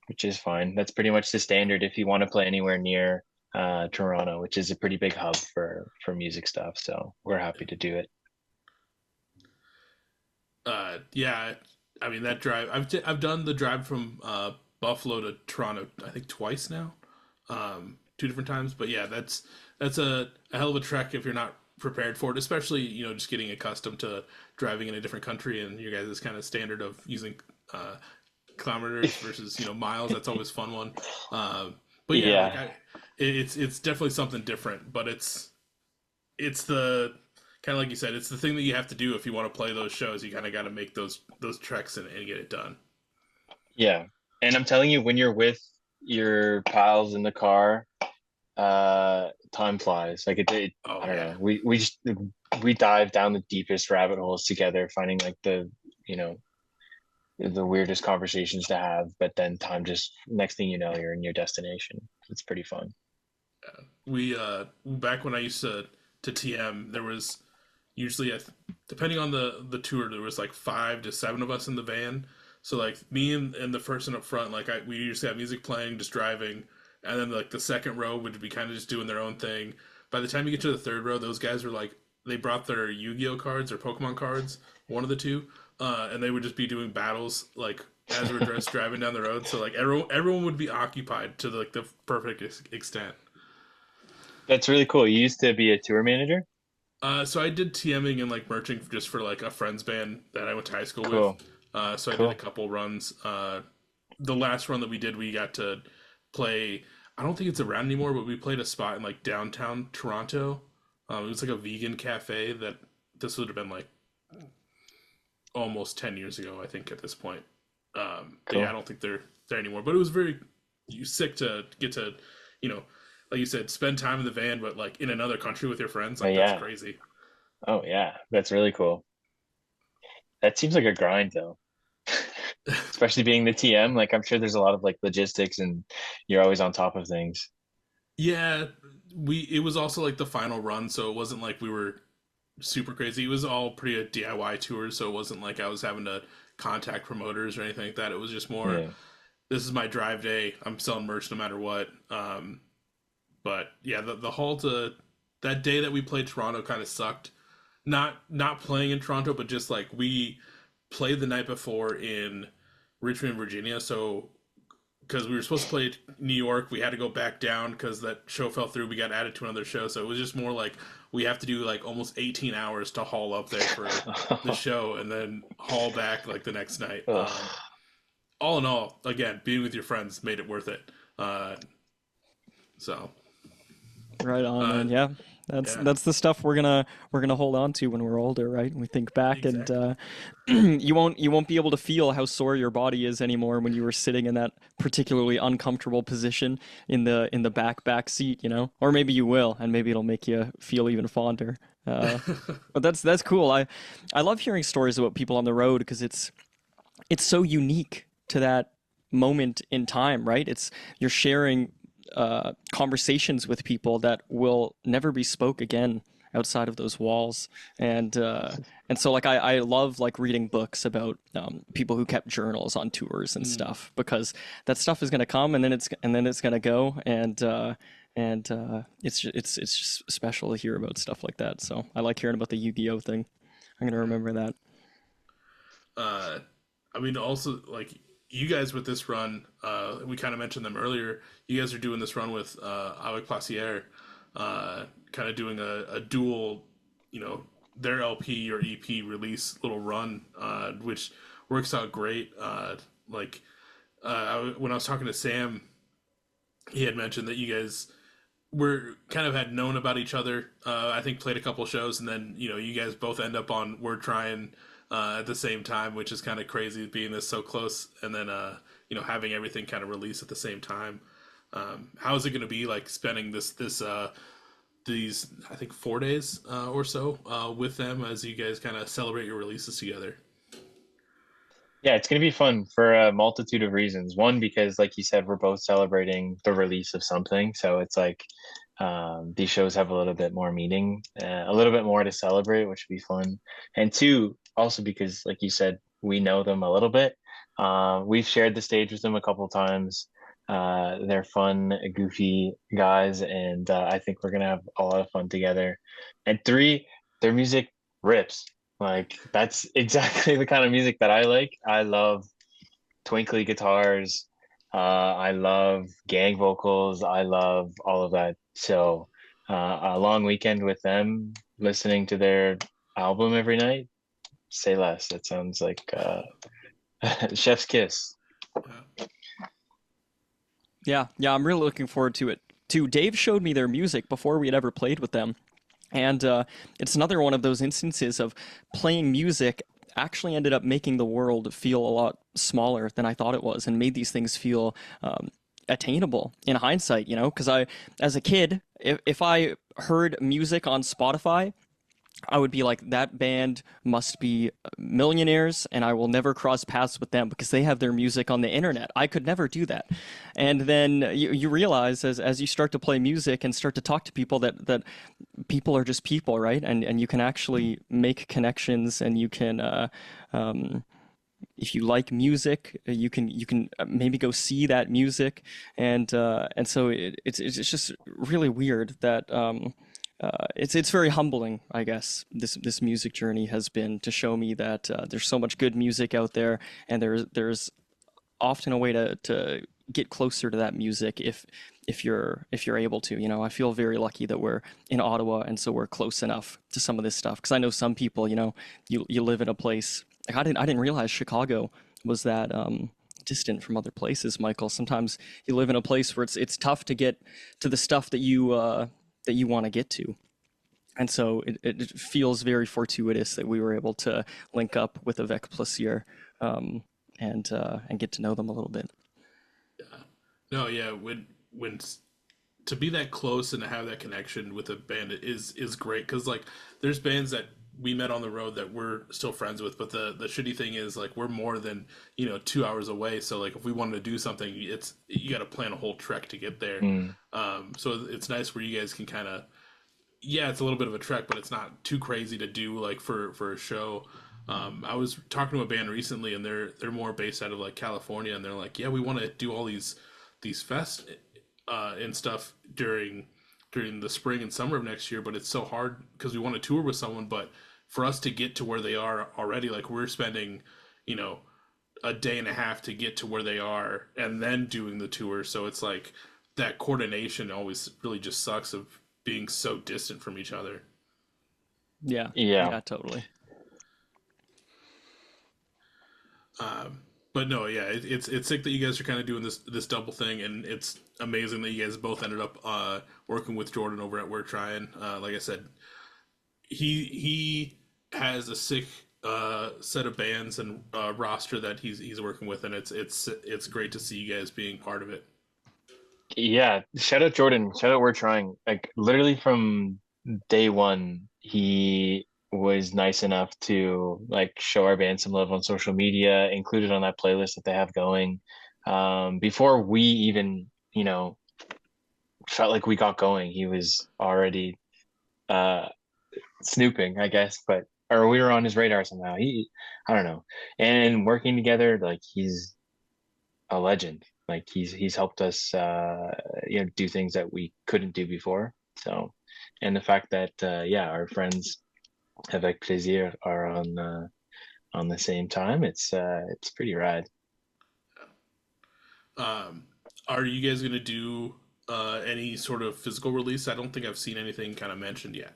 which is fine. That's pretty much the standard if you want to play anywhere near Toronto, which is a pretty big hub for music stuff. So we're happy to do it.
Yeah, I mean that drive. I've done the drive from Buffalo to Toronto. I think twice now, two different times. But yeah, that's a hell of a trek if you're not prepared for it. Especially just getting accustomed to driving in a different country and your guys' kind of standard of using uh, kilometers versus miles. That's always a fun one. But yeah, like
Yeah,
it's definitely something different. But it's the kind of like you said, it's the thing that you have to do if you want to play those shows. You kind of got to make those treks and get it done.
yeah. And I'm telling you, when you're with your pals in the car, time flies. Like
Oh
I don't
yeah,
know. We dive down the deepest rabbit holes together, finding like you know, the weirdest conversations to have, but then time just next thing you know, you're in your destination. It's pretty fun.
we back when I used to TM, there was usually depending on the tour, there was like 5 to 7 of us in the van. So like me and the person up front, like we usually have music playing, just driving, and then like the second row would be kind of just doing their own thing. By the time you get to the third row, those guys were like they brought their Yu-Gi-Oh cards or Pokemon cards, one of the two, and they would just be doing battles like as we're just driving down the road. So like everyone would be occupied to like the perfect extent.
That's really cool. You used to be a tour manager?
So I did TMing and like merching just for like a friend's band that I went to high school with.
Cool.
So I did a
Cool.
couple runs. The last run that we did, we got to play. I don't think it's around anymore, but we played a spot in like downtown Toronto. It was like a vegan cafe that this would have been like almost 10 years ago, I think, at this point. But yeah, I
Cool.
don't think they're there anymore. But it was very sick to get to, you know, like you said, spend time in the van, but like in another country with your friends.
Oh
Like that's
yeah.
crazy.
Oh yeah. That's really cool. That seems like a grind though. Especially being the TM. Like I'm sure there's a lot of like logistics and you're always on top of things.
Yeah, we it was also like the final run, so it wasn't like we were super crazy. It was all pretty DIY tours, so it wasn't like I was having to contact promoters or anything like that. It was just more,
Yeah.
this is my drive day. I'm selling merch no matter what. But yeah, the haul to that day that we played Toronto kind of sucked. Not playing in Toronto, but just like we played the night before in Richmond, Virginia. So because we were supposed to play New York, we had to go back down because that show fell through. We got added to another show, so it was just more like we have to do like almost 18 hours to haul up there for the show, and then haul back like the next night.
Ugh.
All in all, again, being with your friends made it worth it. Uh, so
Right on,
uh,
man. Yeah. That's
yeah,
that's the stuff we're gonna hold on to when we're older, right? We think back and
exactly.
you won't be able to feel how sore your body is anymore when you were sitting in that particularly uncomfortable position in the back seat, you know? Or maybe you will, and maybe it'll make you feel even fonder. Uh, but that's cool. I love hearing stories about people on the road because it's so unique to that moment in time, right? It's you're sharing conversations with people that will never be spoke again. outside of those walls. And so like I love like reading books about people who kept journals on tours and
Mm.
stuff, because that stuff is gonna come and then it's gonna go, it's just special to hear about stuff like that. So I like hearing about the Yu-Gi-Oh thing. I'm gonna remember that.
Uh, I mean, also like you guys with this run, we kind of mentioned them earlier. You guys are doing this run with Avec Placier, kind of doing a dual, you know, their LP or EP release little run, which works out great. Like when I was talking to Sam, he had mentioned that you guys were kind of had known about each other. I think played a couple shows, and then you guys both end up on We're Trying at the same time, which is kind of crazy being this so close, and then having everything kind of release at the same time. How is it going to be like spending these I think 4 days or so with them as you guys kind of celebrate your releases together?
Yeah, it's going to be fun for a multitude of reasons. One, because like you said, we're both celebrating the release of something. So it's like these shows have a little bit more meaning, a little bit more to celebrate, which would be fun. And two, also because like you said, we know them a little bit. We've shared the stage with them a couple times. They're fun, goofy guys, and I think we're gonna have a lot of fun together. And three, their music rips. Like that's exactly the kind of music that I like. I love twinkly guitars. I love gang vocals. I love all of that. So, a long weekend with them, listening to their album every night. Say less. That sounds like chef's kiss.
Yeah.
Yeah, yeah, I'm really looking forward to it too. Dave showed me their music before we had ever played with them, and it's another one of those instances of playing music actually ended up making the world feel a lot smaller than I thought it was, and made these things feel attainable in hindsight. Because as a kid, if I heard music on Spotify, I would be like, that band must be millionaires, and I will never cross paths with them because they have their music on the internet. I could never do that. And then you realize as you start to play music and start to talk to people that people are just people, right? And you can actually make connections, and you can if you like music, you can maybe go see that music, and so it's just really weird that it's very humbling, I guess. This music journey has been to show me that there's so much good music out there, and there's often a way to get closer to that music if you're able to. I feel very lucky that we're in Ottawa, and so we're close enough to some of this stuff. Because I know some people, you live in a place like I didn't realize Chicago was that distant from other places, Michael. Sometimes you live in a place where it's tough to get to the stuff that you want to get to. And so it feels very fortuitous that we were able to link up with Avec Plaisir, and get to know them a little bit.
No, yeah, to be that close and to have that connection with a band is great, because like there's bands that we met on the road that we're still friends with, but the shitty thing is like we're more than 2 hours away. So like if we wanted to do something, it's you got to plan a whole trek to get there.
Mm.
So it's nice where you guys can kind of, yeah, it's a little bit of a trek, but it's not too crazy to do like for a show. I was talking to a band recently, and they're more based out of like California, and they're like, yeah, we want to do all these fests and stuff during the spring and summer of next year, but it's so hard because we want to tour with someone, but for us to get to where they are already, like we're spending, you know, a day and a half to get to where they are and then doing the tour. So it's like that coordination always really just sucks of being so distant from each other.
Yeah,
Yeah.
yeah, totally.
But no, yeah, it's sick that you guys are kind of doing this double thing, and it's amazing that you guys both ended up working with Jordan over at We're Trying. Like I said, he has a sick set of bands and roster that he's working with, and it's great to see you guys being part of it.
Yeah, shout out Jordan. Shout out We're Trying. Like literally from day one, he was nice enough to like show our band some love on social media, included on that playlist that they have going. Before we even, you know, felt like we got going, he was already uh snooping, I guess, but or we were on his radar somehow. I don't know. And working together, like he's a legend. Like he's helped us, do things that we couldn't do before. So, and the fact that yeah, our friends avec plaisir are on the same time, it's pretty rad.
Um, are you guys gonna do any sort of physical release? I don't think I've seen anything kind of mentioned yet.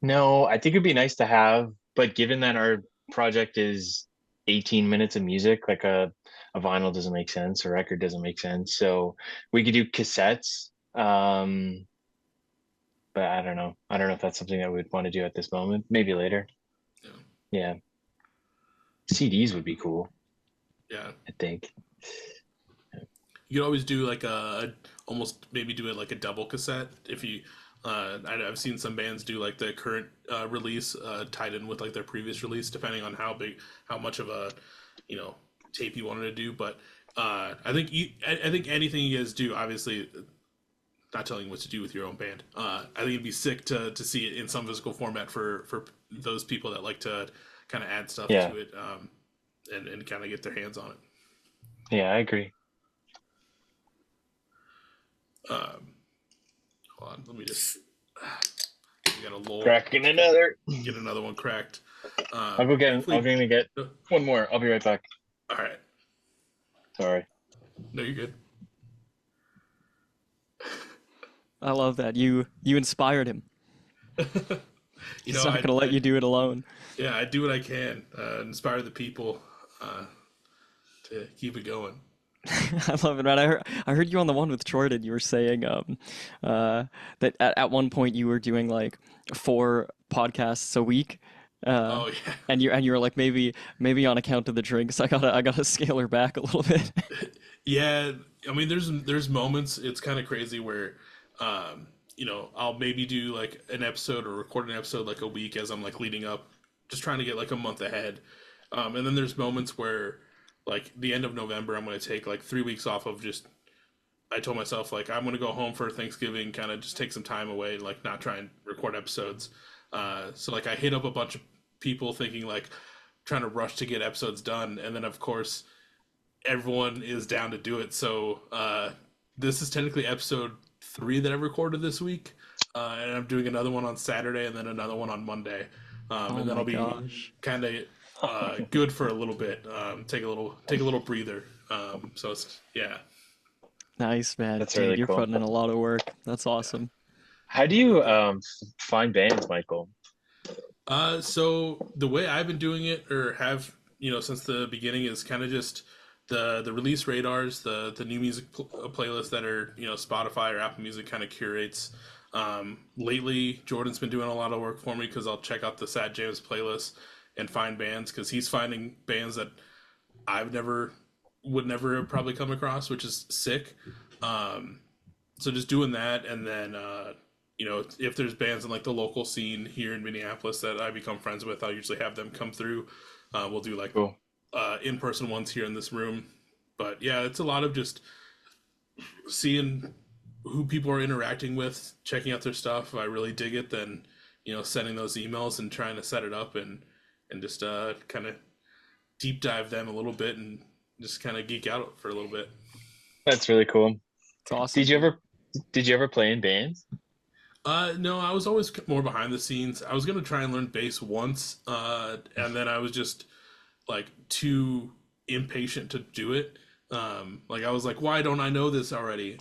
No, I think it'd be nice to have, but given that our project is 18 minutes of music, like a vinyl doesn't make sense, a record doesn't make sense. So we could do cassettes. But I don't know. I don't know if that's something that we'd want to do at this moment. Maybe later.
Yeah,
Yeah. CDs would be cool,
yeah.
I think.
You could always do like almost maybe do it like a double cassette if you. I've seen some bands do like the current release tied in with like their previous release, depending on how much of a, you know, tape you wanted to do. But I think anything you guys do, obviously, not telling you what to do with your own band. I think it'd be sick to see it in some physical format for those people that like to kind of add stuff
Yeah.
to it, and kind of get their hands on it.
Yeah, I agree.
Um, Hold on, let me just. We got a lull.
Cracking another.
Get another one cracked.
I'll go get. I'm gonna get one more. I'll be right back.
All right.
Sorry.
No, you're good.
I love that. You inspired him. He's not gonna let you do it alone.
Yeah, I do what I can. Inspire the people to keep it going.
I love it, man. I heard you on the one with Jordan. You were saying that at one point you were doing like 4 podcasts a week.
Oh yeah.
And you were like maybe on account of the drinks I gotta scale her back a little bit.
Yeah, I mean, there's moments. It's kind of crazy where, I'll maybe do like an episode or record an episode like a week as I'm like leading up, just trying to get like a month ahead. And then there's moments where, like the end of November, I'm going to take like 3 weeks off of just. I told myself like I'm going to go home for Thanksgiving, kind of just take some time away, like not try and record episodes. So like I hit up a bunch of people thinking like trying to rush to get episodes done, and then of course everyone is down to do it. So this is technically episode 3 that I've recorded this week, and I'm doing another one on Saturday and then another one on Monday,
Oh
and then
my
I'll be
gosh.
kind of good for a little bit. Take a little breather. So it's yeah.
Nice, man.
That's
Dude,
really
you're
cool.
putting in a lot of work. That's awesome.
How do you find bands, Michael?
So the way I've been doing it, or have since the beginning, is kind of just the release radars, the new music playlists that are Spotify or Apple Music kind of curates. Lately, Jordan's been doing a lot of work for me because I'll check out the Sad Jams playlist and find bands because he's finding bands that I've would never have probably come across, which is sick. So just doing that, and then if there's bands in like the local scene here in Minneapolis that I become friends with, I'll usually have them come through. We'll do like
Cool.
in-person ones here in this room. But yeah, it's a lot of just seeing who people are interacting with, checking out their stuff. If I really dig it, then sending those emails and trying to set it up and just kind of deep dive them a little bit and just kind of geek out for a little bit.
That's really cool.
It's awesome.
Did you ever play in bands?
No, I was always more behind the scenes. I was gonna try and learn bass once, and then I was just like too impatient to do it. Like I was like, why don't I know this already?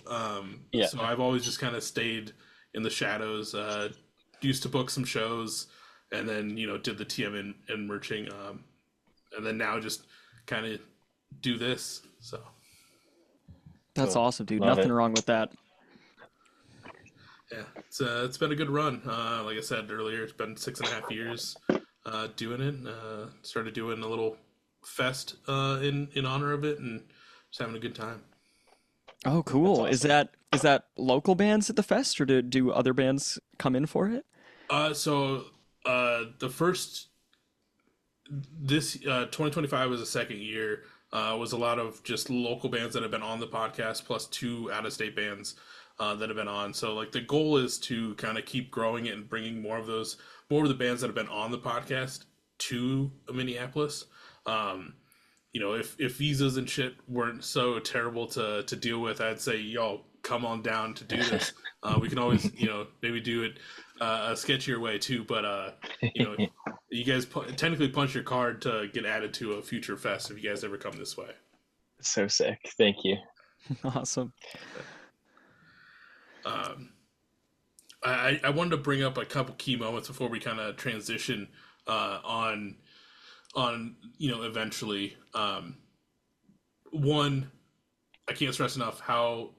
Yeah.
So I've always just kind of stayed in the shadows. Used to book some shows, and then did the TM and merching, and then now just kind of do this. So
That's
Cool.
awesome, dude.
Love
Nothing
it.
wrong with that.
yeah, it's been a good run. Like I said earlier, it's been 6.5 years doing it. Started doing a little fest in honor of it, and just having a good time.
Oh, cool.
Awesome.
Is that local bands at the fest, or do other bands come in for it?
So the first this 2025 was the second year. Was a lot of just local bands that have been on the podcast, plus 2 out of state bands. that have been on. So like the goal is to kind of keep growing it and bringing more of the bands that have been on the podcast to Minneapolis. Um, if visas and shit weren't so terrible to deal with, I'd say y'all come on down to do this. We can always, maybe do it a sketchier way too. But you guys technically punch your card to get added to a future fest if you guys ever come this way.
So sick. Thank you.
Awesome.
Um, I wanted to bring up a couple key moments before we kind of transition on eventually. One, I can't stress enough how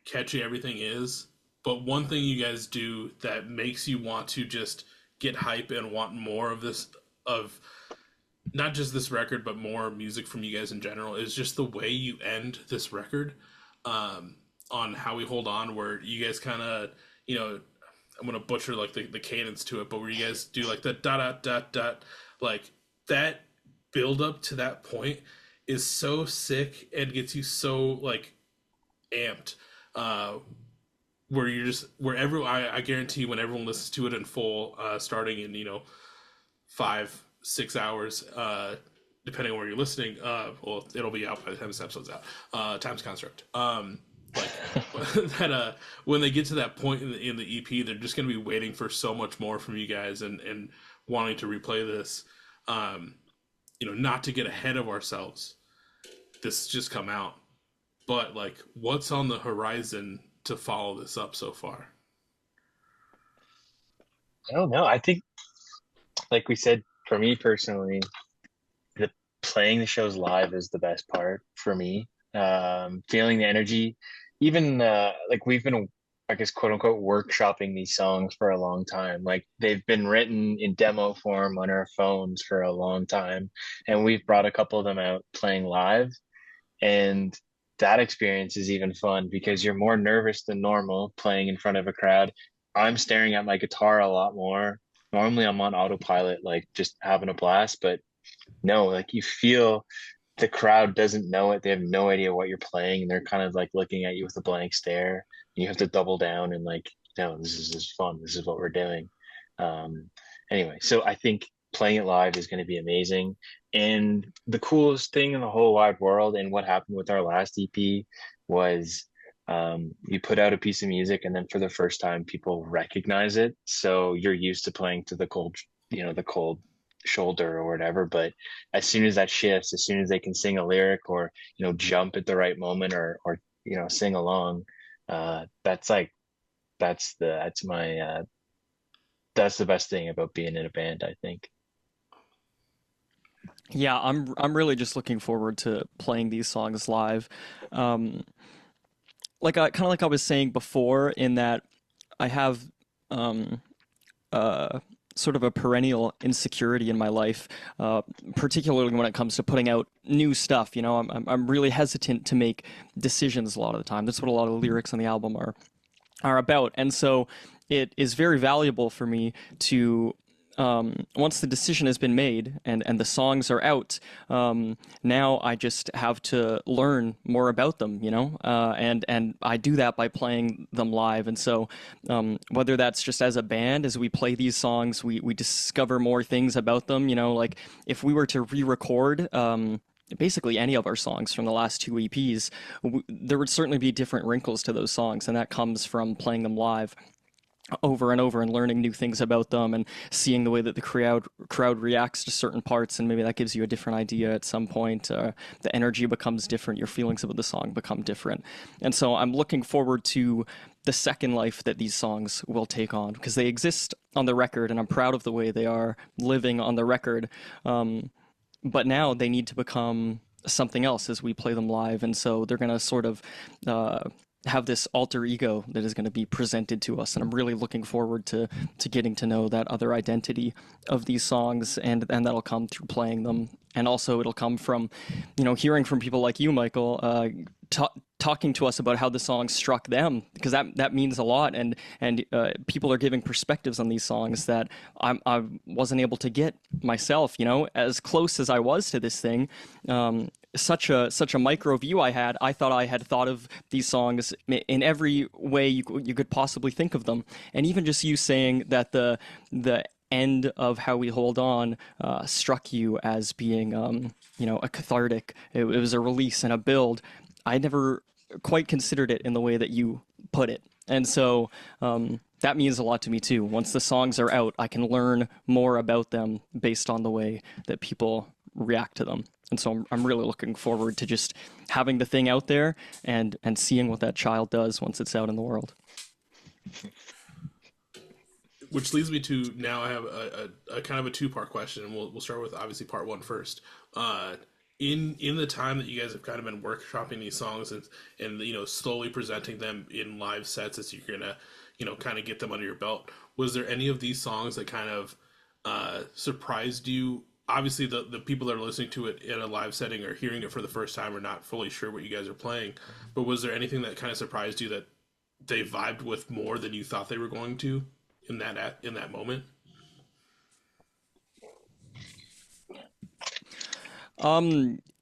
catchy everything is, but one thing you guys do that makes you want to just get hype and want more of this, of not just this record but more music from you guys in general, is just the way you end this record, on How We Hold On, where you guys kind of, I'm gonna butcher like the cadence to it, but where you guys do like the dot dot dot dot, like that build up to that point is so sick and gets you so like amped. Where you're just I guarantee when everyone listens to it in full, starting in 5-6 hours, depending on where you're listening. Well, it'll be out by the time this episode's out. Times construct. Like that. When they get to that point in the EP, they're just gonna be waiting for so much more from you guys and wanting to replay this. Not to get ahead of ourselves. This has just come out, but like, what's on the horizon to follow this up so far?
I don't know. I think, like we said, for me personally, the playing the shows live is the best part for me. Feeling the energy, even like we've been, I guess, quote unquote, workshopping these songs for a long time. Like they've been written in demo form on our phones for a long time, and we've brought a couple of them out playing live. And that experience is even fun because you're more nervous than normal playing in front of a crowd. I'm staring at my guitar a lot more. Normally I'm on autopilot, like just having a blast, but no, like you feel the crowd doesn't know it. They have no idea what you're playing, and they're kind of like looking at you with a blank stare. And you have to double down and like, no, this is just fun. This is what we're doing. Um, anyway, so I think playing it live is going to be amazing. And the coolest thing in the whole wide world, and what happened with our last EP, was you put out a piece of music, and then for the first time, people recognize it. So you're used to playing to the cold, the cold shoulder or whatever. But as soon as that shifts, as soon as they can sing a lyric or jump at the right moment or sing along, that's like that's the best thing about being in a band, I think.
Yeah, I'm really just looking forward to playing these songs live. Um, like I kind of like I was saying before, in that I have um, uh, sort of a perennial insecurity in my life, particularly when it comes to putting out new stuff. I'm really hesitant to make decisions a lot of the time. That's what a lot of the lyrics on the album are about, and so it is very valuable for me to. Once the decision has been made and the songs are out, now I just have to learn more about them, and I do that by playing them live. And so, whether that's just as a band, as we play these songs, we discover more things about them, like if we were to re-record, basically any of our songs from the last two EPs, there would certainly be different wrinkles to those songs, and that comes from playing them live over and over and learning new things about them and seeing the way that the crowd reacts to certain parts, and maybe that gives you a different idea at some point. The energy becomes different, your feelings about the song become different, and so I'm looking forward to the second life that these songs will take on, because they exist on the record and I'm proud of the way they are living on the record, but now they need to become something else as we play them live, and so they're going to sort of have this alter ego that is going to be presented to us, and I'm really looking forward to getting to know that other identity of these songs, and that'll come through playing them, and also it'll come from hearing from people like you, Michael, talking to us about how the song struck them, because that means a lot, and people are giving perspectives on these songs that I wasn't able to get myself. As close as I was to this thing, such a micro view I had. I thought I had thought of these songs in every way you could possibly think of them, and even just you saying that the end of How We Hold On struck you as being a cathartic. It was a release and a build. I never quite considered it in the way that you put it, and so that means a lot to me too. Once the songs are out, I can learn more about them based on the way that people react to them. And so I'm really looking forward to just having the thing out there and seeing what that child does once it's out in the world.
Which leads me to now I have a kind of a two-part question, and we'll start with obviously part one first. In the time that you guys have kind of been workshopping these songs and slowly presenting them in live sets as you're gonna kind of get them under your belt, was there any of these songs that kind of surprised you? Obviously, the people that are listening to it in a live setting or hearing it for the first time are not fully sure what you guys are playing. But was there anything that kind of surprised you that they vibed with more than you thought they were going to in that moment?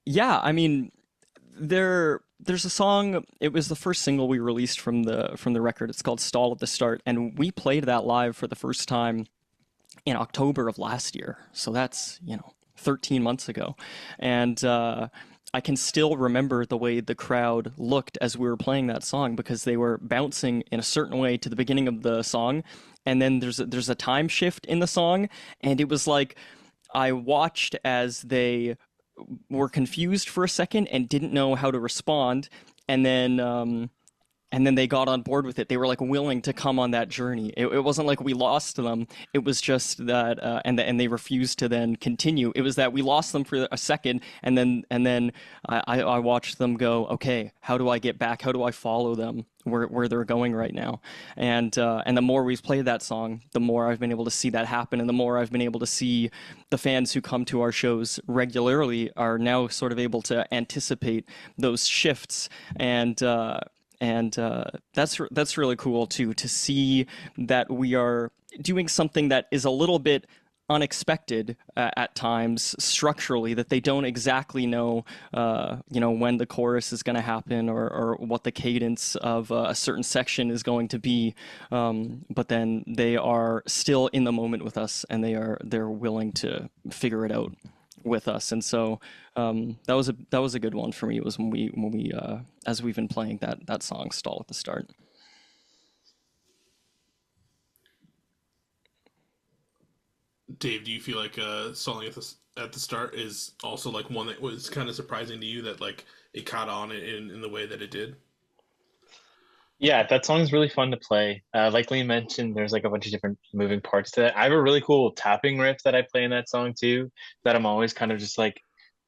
Yeah, I mean, there's a song. It was the first single we released from the record. It's called "Stall at the Start," and we played that live for the first time in October of last year. So that's 13 months ago, and I can still remember the way the crowd looked as we were playing that song because they were bouncing in a certain way to the beginning of the song, and then there's a time shift in the song, and it was like I watched as they were confused for a second and didn't know how to respond, and then they got on board with it. They were like willing to come on that journey. It wasn't like we lost them. It was just that, and they refused to then continue. It was that we lost them for a second, and then I watched them go, okay, how do I get back? How do I follow them where they're going right now? And the more we've played that song, the more I've been able to see that happen, and the more I've been able to see the fans who come to our shows regularly are now sort of able to anticipate those shifts, and that's really cool too, to see that we are doing something that is a little bit unexpected at times structurally, that they don't exactly know when the chorus is going to happen or what the cadence of a certain section is going to be, but then they are still in the moment with us, and they're willing to figure it out with us. And so that was a good one for me. It was when we as we've been playing that song "Stall at the Start."
Dave, do you feel like stalling at the start is also like one that was kind of surprising to you, that like it caught on in the way that it did?
Yeah, that song is really fun to play. Like Lee mentioned, there's like a bunch of different moving parts to it. I have a really cool tapping riff that I play in that song too, that I'm always kind of just like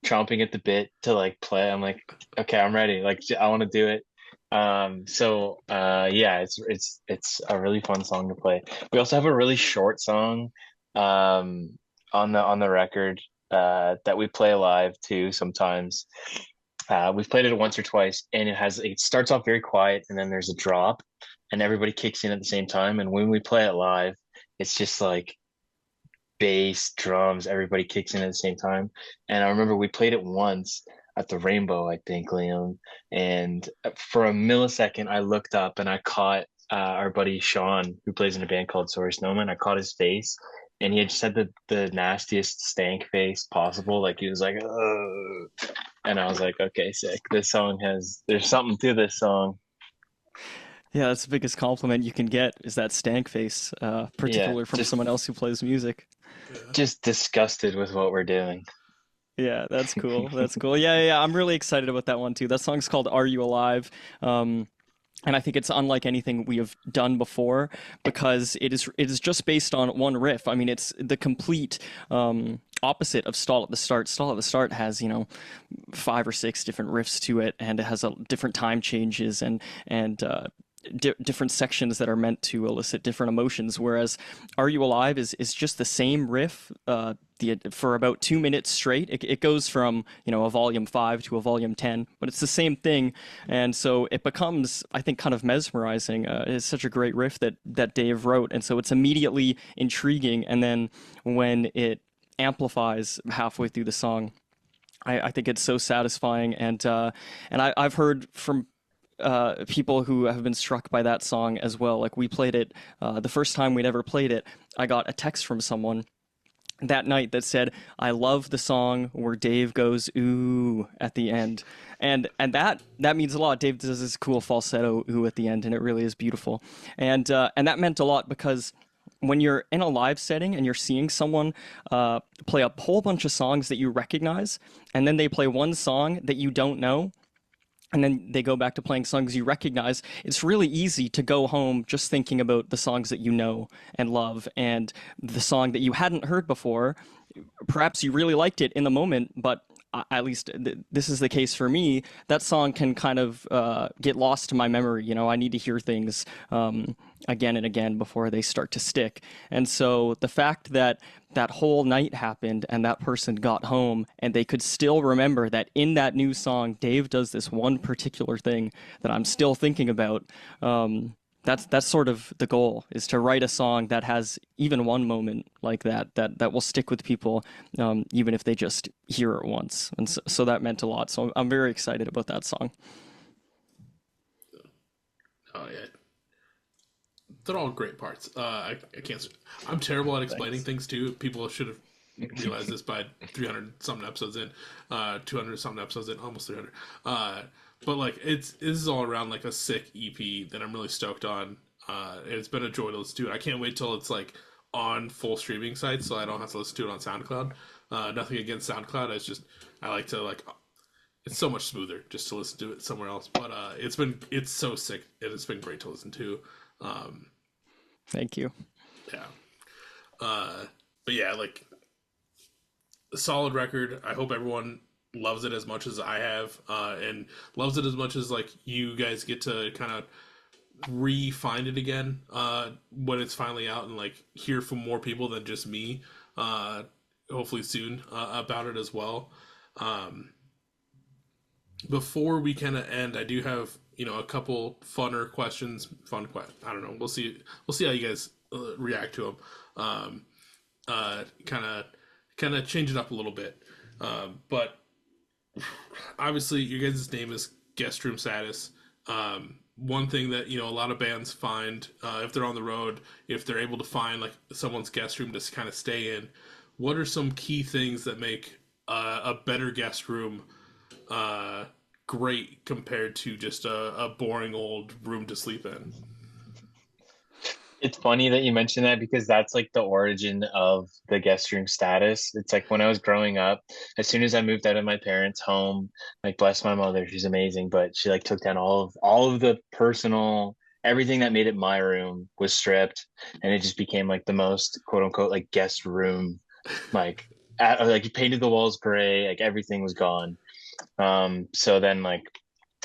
chomping at the bit to like play. I'm like, okay, I'm ready. Like I want to do it. Yeah, it's a really fun song to play. We also have a really short song on the record that we play live too sometimes. We've played it once or twice, and it starts off very quiet, and then there's a drop, and everybody kicks in at the same time. And when we play it live, it's just like bass, drums, everybody kicks in at the same time. And I remember we played it once at the Rainbow, I think, Liam. And for a millisecond, I looked up and I caught our buddy Sean, who plays in a band called Sorry Snowman. I caught his face, and he had just had the nastiest stank face possible. Like he was like, "Ugh." And I was like, okay, sick. There's something to this song.
Yeah, that's the biggest compliment you can get, is that stank face,
Yeah,
particularly from someone else who plays music.
Yeah.
just disgusted with what we're doing.
Yeah, that's cool. That's cool. Yeah. I'm really excited about that one too. That song's called "Are You Alive?" And I think it's unlike anything we have done before, because it is just based on one riff. I mean, it's the complete opposite of "Stall at the Start." "Stall at the Start" has 5 or 6 different riffs to it, and it has different time changes and different sections that are meant to elicit different emotions. Whereas "Are You Alive" is just the same riff for about 2 minutes straight. It goes from a volume 5 to a volume 10, but it's the same thing, and so it becomes, I think, kind of mesmerizing. It's such a great riff that Dave wrote, and so it's immediately intriguing, and then when it amplifies halfway through the song, I think it's so satisfying, and I've heard from people who have been struck by that song as well. Like we played it the first time we'd ever played it. I got a text from someone that night that said, "I love the song where Dave goes ooh at the end," and that means a lot. Dave does this cool falsetto ooh at the end, and it really is beautiful. And that meant a lot because when you're in a live setting and you're seeing someone play a whole bunch of songs that you recognize, and then they play one song that you don't know, and then they go back to playing songs you recognize, it's really easy to go home just thinking about the songs that you know and love, and the song that you hadn't heard before. Perhaps you really liked it in the moment, but at least this is the case for me. That song can kind of get lost to my memory. You know, I need to hear things again and again before they start to stick. And so the fact that that whole night happened and that person got home and they could still remember that in that new song, Dave does this one particular thing that I'm still thinking about. That's sort of the goal, is to write a song that has even one moment like that will stick with people, even if they just hear it once. And so that meant a lot. So I'm very excited about that song.
Oh yeah, they're all great parts. I can't. I'm terrible at explaining
Thanks.
things too. People should have realized this by 300 something episodes in, 200 something episodes in, almost 300. But like this is all around like a sick EP that I'm really stoked on. And it's been a joy to listen to. I can't wait till it's like on full streaming sites, so I don't have to listen to it on SoundCloud. Nothing against SoundCloud. It's just I like to like it's so much smoother just to listen to it somewhere else. But it's so sick and it's been great to listen to. Um,
Thank you.
yeah. Uh, but yeah, like a solid record. I hope everyone loves it as much as I have, and loves it as much as like you guys get to kind of re-find it again when it's finally out, and like hear from more people than just me. Uh, Hopefully soon about it as well. Um, Before we kind of end, I do have a couple funner questions. I don't know. We'll see. We'll see how you guys react to them. Um, kind of change it up a little bit. But obviously, your guys' name is guest room status. One thing that a lot of bands find if they're on the road, if they're able to find like someone's guest room to kind of stay in, what are some key things that make a better guest room uh, great compared to just a boring old room to sleep in?
It's funny that you mentioned that because that's like the origin of the guest room status. It's like when I was growing up, as soon as I moved out of my parents' home, like bless my mother, she's amazing, but she like took down all of the personal everything that made it my room was stripped, and it just became like the most quote unquote like guest room, like like you painted the walls gray, like everything was gone. So then like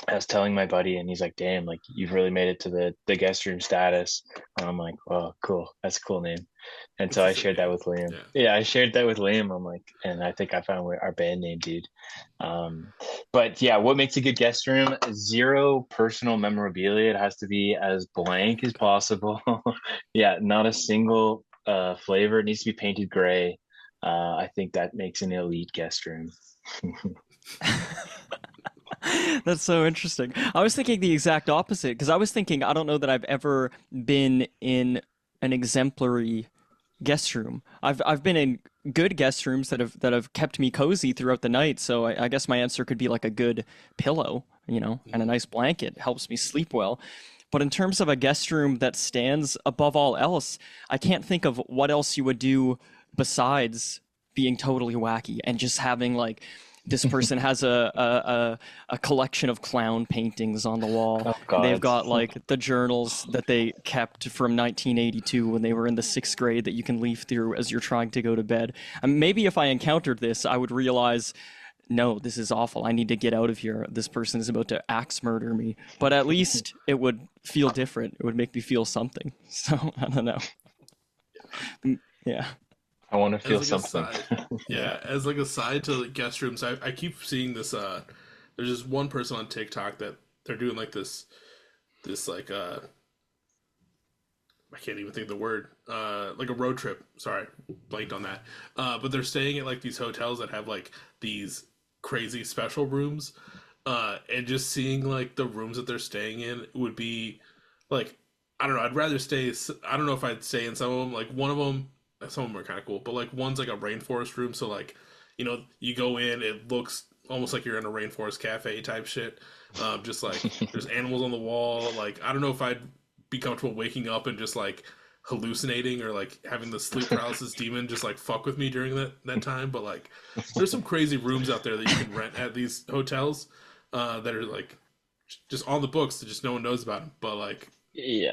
I was telling my buddy, and he's like, "Damn, like you've really made it to the guest room status." And I'm like, "Oh, cool. That's a cool name." And
It's
so
a
I
sick
shared that
name.
with Liam.
Yeah.
Yeah, I shared that with Liam. I'm like, and I think I found our band name, dude. Um, but yeah, what makes a good guest room? Zero personal memorabilia. It has to be as blank as possible. Yeah, not a single flavor. It needs to be painted gray. I think that makes an elite guest room.
That's so interesting. I was thinking the exact opposite because I was thinking I don't know that I've ever been in an exemplary guest room. I've been in good guest rooms that have kept me cozy throughout the night. So I guess my answer could be like a good pillow, and a nice blanket helps me sleep well. But in terms of a guest room that stands above all else, I can't think of what else you would do besides being totally wacky and just having like this person has a collection of clown paintings on the wall.
Oh
They've
God.
got like the journals that they kept from 1982 when they were in the sixth grade that you can leaf through as you're trying to go to bed. And maybe if I encountered this, I would realize, no, this is awful. I need to get out of here. This person is about to axe murder me. But at least it would feel different. It would make me feel something. So I don't know. Yeah.
I want to
As
feel
like a
something.
side,
Yeah.
yeah, as like a side to like guest rooms, I keep seeing this. There's this one person on TikTok that they're doing like this like I can't even think of the word. Like a road trip. Sorry, blanked on that. But they're staying at like these hotels that have like these crazy special rooms, and just seeing like the rooms that they're staying in would be like, I don't know. I'd rather stay. I don't know if I'd stay in some of them. Like one of them, some of them are kind of cool, but like one's like a rainforest room. So like, you go in, it looks almost like you're in a rainforest cafe type shit. Just like there's animals on the wall. Like I don't know if I'd be comfortable waking up and just like hallucinating or like having the sleep paralysis demon just like fuck with me during that time. But like, there's some crazy rooms out there that you can rent at these hotels that are like just on the books that just no one knows about them. But like,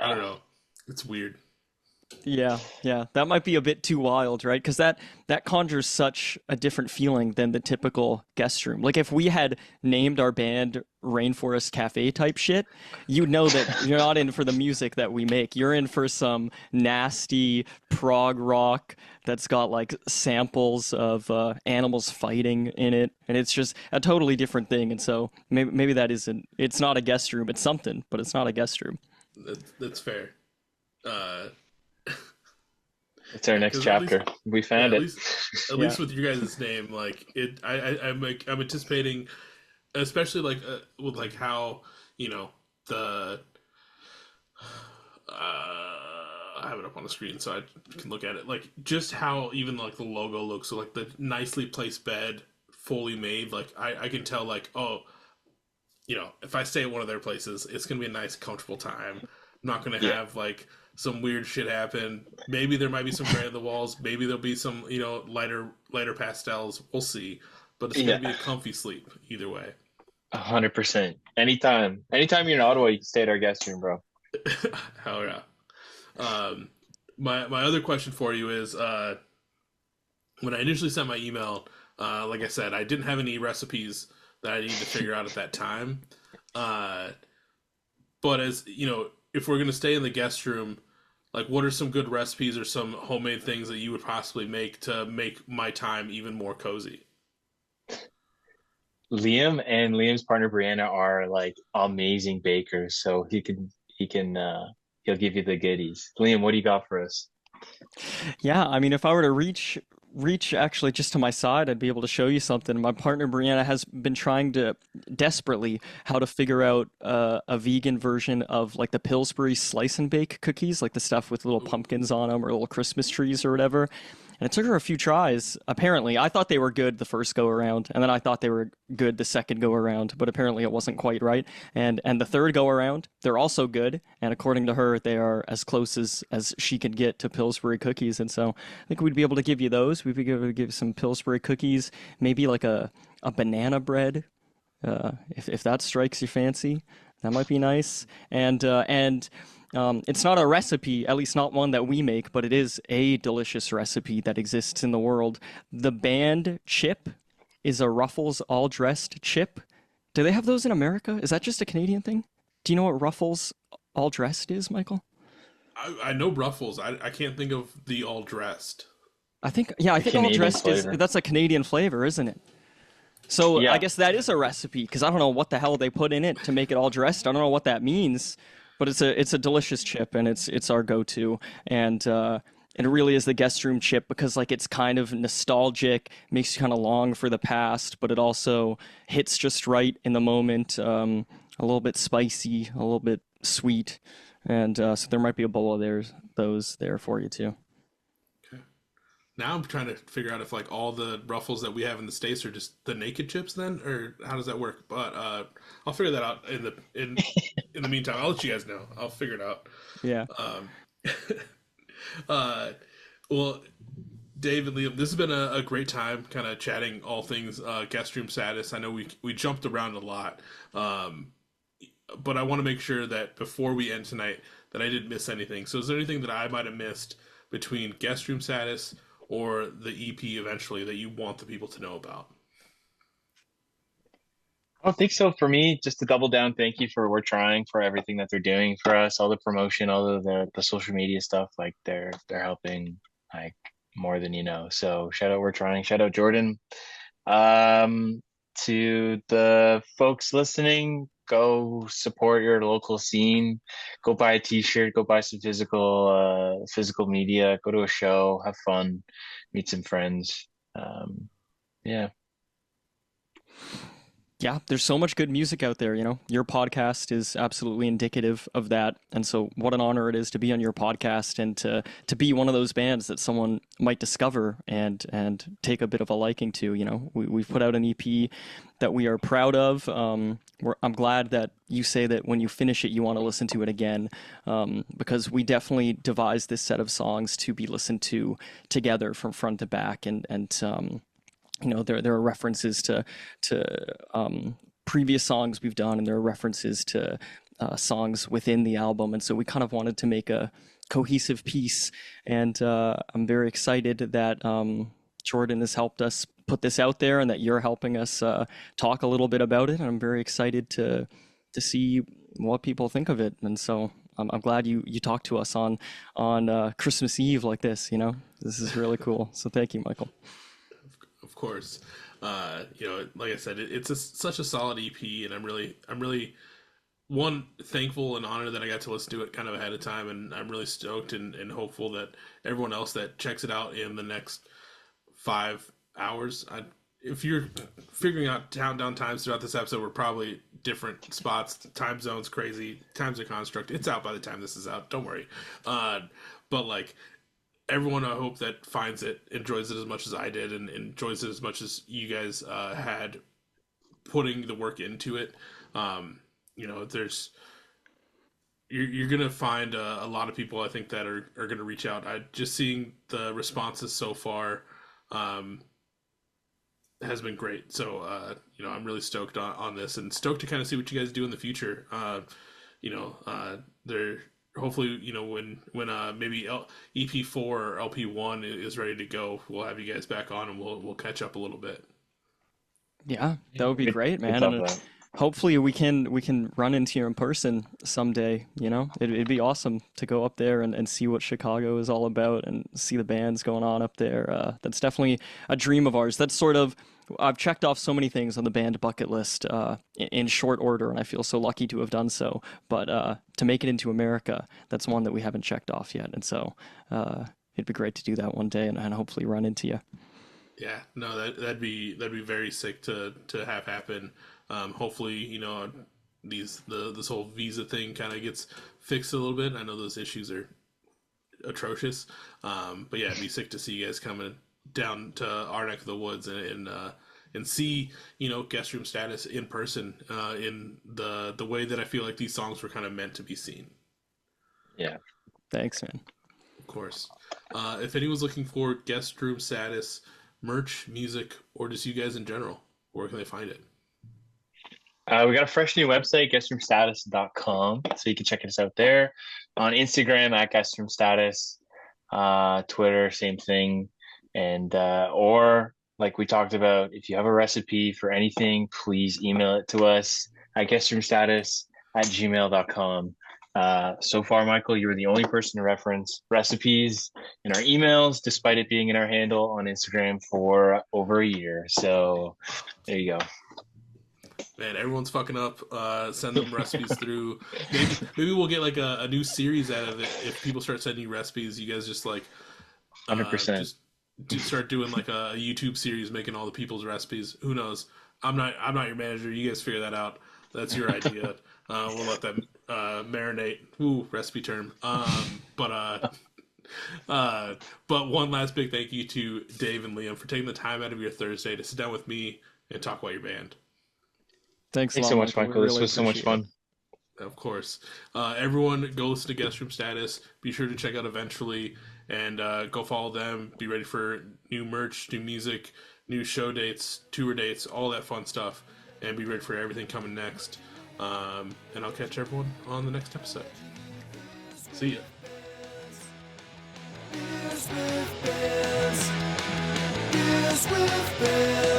I don't
Yeah.
know, it's weird.
Yeah, yeah, that might be a bit too wild, right? Because that conjures such a different feeling than the typical guest room. Like if we had named our band Rainforest Cafe type shit, you know that you're not in for the music that we make. You're in for some nasty prog rock that's got like samples of animals fighting in it, and it's just a totally different thing. And so maybe that isn't. It's not a guest room. It's something, but it's not a guest room.
That's fair. Uh,
It's our next
because at least
chapter. We
yeah,
found it.
at
Yeah.
least with your guys' name, like it, I'm like I'm anticipating, especially like with like how you know the I have it up on the screen so I can look at it. Like just how even like the logo looks, so like the nicely placed bed, fully made. Like I can tell like oh if I stay at one of their places, it's gonna be a nice, comfortable time. I'm not gonna
Yeah.
have like some weird shit happen. Maybe there might be some gray on the walls. Maybe there'll be some lighter pastels. We'll see, but it's gonna be
Yeah.
a comfy sleep either way.
100%. Anytime you're in Ottawa, you can stay at our guest room, bro.
Hell yeah. Um, my other question for you is when I initially sent my email, like I said, I didn't have any recipes that I needed to figure out at that time. Uh, but as if we're gonna stay in the guest room, like what are some good recipes or some homemade things that you would possibly make to make my time even more cozy?
Liam and Liam's partner Brianna are like amazing bakers, so he'll give you the goodies. Liam, what do you got for us?
Yeah, I mean, if I were to reach actually just to my side, I'd be able to show you something. My partner Brianna has been trying to desperately how to figure out a vegan version of like the Pillsbury slice and bake cookies, like the stuff with little
Ooh,
pumpkins on them or little Christmas trees or whatever. And it took her a few tries. Apparently, I thought they were good the first go around, and then I thought they were good the second go around, but apparently it wasn't quite right. And the third go around, they're also good, and according to her, they are as close as she could get to Pillsbury cookies. And so I think we'd be able to give you those. We'd be able to give some Pillsbury cookies, maybe like a banana bread, if that strikes your fancy. That might be nice. And it's not a recipe, at least not one that we make, but it is a delicious recipe that exists in the world. The band chip is a Ruffles all dressed chip. Do they have those in America? Is that just a Canadian thing? Do you know what Ruffles all dressed is, Michael?
I know Ruffles. I can't think of the all dressed.
Yeah, I
The
think all
Canadian
dressed is
flavor.
that's a Canadian flavor, isn't it? So I
Yeah,
guess that is a recipe because I don't know what the hell they put in it to make it all dressed. I don't know what that means, but it's a delicious chip and it's our go-to. And it really is the guest room chip because like it's kind of nostalgic, makes you kind of long for the past, but it also hits just right in the moment. A little bit spicy, a little bit sweet, and so there might be a bowl of those there for you too.
Okay. Now I'm trying to figure out if like all the Ruffles that we have in the states are just the naked chips then, or how does that work? But I'll figure that out in the meantime. I'll let you guys know. I'll figure it out.
Yeah.
Um, uh, well, Dave and Liam, this has been a great time, kind of chatting all things guest room status. I know we jumped around a lot, um, but I want to make sure that before we end tonight, that I didn't miss anything. So, is there anything that I might have missed between guest room status or the EP eventually that you want the people to know about?
I don't think so. For me, just to double down, thank you for we're trying for everything that they're doing for us, all the promotion, all of the social media stuff. Like they're helping like more than you know. So shout out, we're trying. Shout out Jordan. Um, to the folks listening, go support your local scene. Go buy a t-shirt. Go buy some physical media. Go to a show. Have fun. Meet some friends. Yeah.
Yeah, there's so much good music out there, you know. Your podcast is absolutely indicative of that. And so what an honor it is to be on your podcast and to be one of those bands that someone might discover and take a bit of a liking to, you know. We've put out an EP that we are proud of. I'm glad that you say that when you finish it, you want to listen to it again, because we definitely devised this set of songs to be listened to together from front to back. And you know, there are references to previous songs we've done, and there are references to songs within the album, and so we kind of wanted to make a cohesive piece. And I'm very excited that Jordan has helped us put this out there, and that you're helping us talk a little bit about it. And I'm very excited to see what people think of it. And so I'm glad you talked to us on Christmas Eve like this. You know, this is really cool. So thank you, Michael.
Of course. You know, like I said, such a solid EP, and I'm really one, thankful and honored that I got to listen to it kind of ahead of time, and I'm really stoked and hopeful that everyone else that checks it out in the next 5 hours. If you're figuring out countdown times throughout this episode, we're probably different spots, time zones, crazy, time's a construct. It's out by the time this is out. Don't worry. But like, everyone, I hope that finds it, enjoys it as much as I did, and enjoys it as much as you guys had putting the work into it. You know, you're gonna find a lot of people, I think, that are gonna reach out. Just seeing the responses so far has been great. So you know, I'm really stoked on this, and stoked to kind of see what you guys do in the future. You know, there. Hopefully, you know, when maybe EP4 or LP1 is ready to go, we'll have you guys back on, and we'll catch up a little bit.
Yeah, that would be great, man.
Good
And
stuff,
hopefully we can run into you in person someday. You know, it'd be awesome to go up there and see what Chicago is all about, and see the bands going on up there. That's definitely a dream of ours. That's sort of, I've checked off so many things on the band bucket list in short order, and I feel so lucky to have done so. But to make it into America, that's one that we haven't checked off yet. And so it'd be great to do that one day, and hopefully run into you.
Yeah, no, that'd be very sick to have happen. Hopefully, you know, this whole visa thing kind of gets fixed a little bit. I know those issues are atrocious, but yeah, it'd be sick to see you guys coming down to our neck of the woods and see, you know, Guest Room Status in person, in the way that I feel like these songs were kind of meant to be seen.
Yeah.
Thanks, man.
Of course. If anyone's looking for Guest Room Status merch, music, or just you guys in general, where can they find it?
We got a fresh new website, guestroomstatus.com, so you can check us out there. On Instagram at guestroomstatus, Twitter, same thing. And or like we talked about, if you have a recipe for anything, please email it to us at guestroomstatus@gmail.com. So far, Michael, you were the only person to reference recipes in our emails, despite it being in our handle on Instagram for over a year. So there you go.
Man, everyone's fucking up. Send them recipes through. Maybe we'll get like a new series out of it if people start sending you recipes. You guys just like
100%.
Just start doing like a YouTube series, making all the people's recipes. Who knows? I'm not your manager. You guys figure that out. That's your idea. We'll let them marinate. Ooh, recipe term. But one last big thank you to Dave and Liam for taking the time out of your Thursday to sit down with me and talk about your band.
Thanks
so much, Michael. This was so much fun.
Of course. Everyone, go listen to Guest Room Status. Be sure to check out Eventually, and go follow them. Be ready for new merch, new music, new show dates, tour dates, all that fun stuff. And be ready for everything coming next. And I'll catch everyone on the next episode. See ya. Beers with Bears.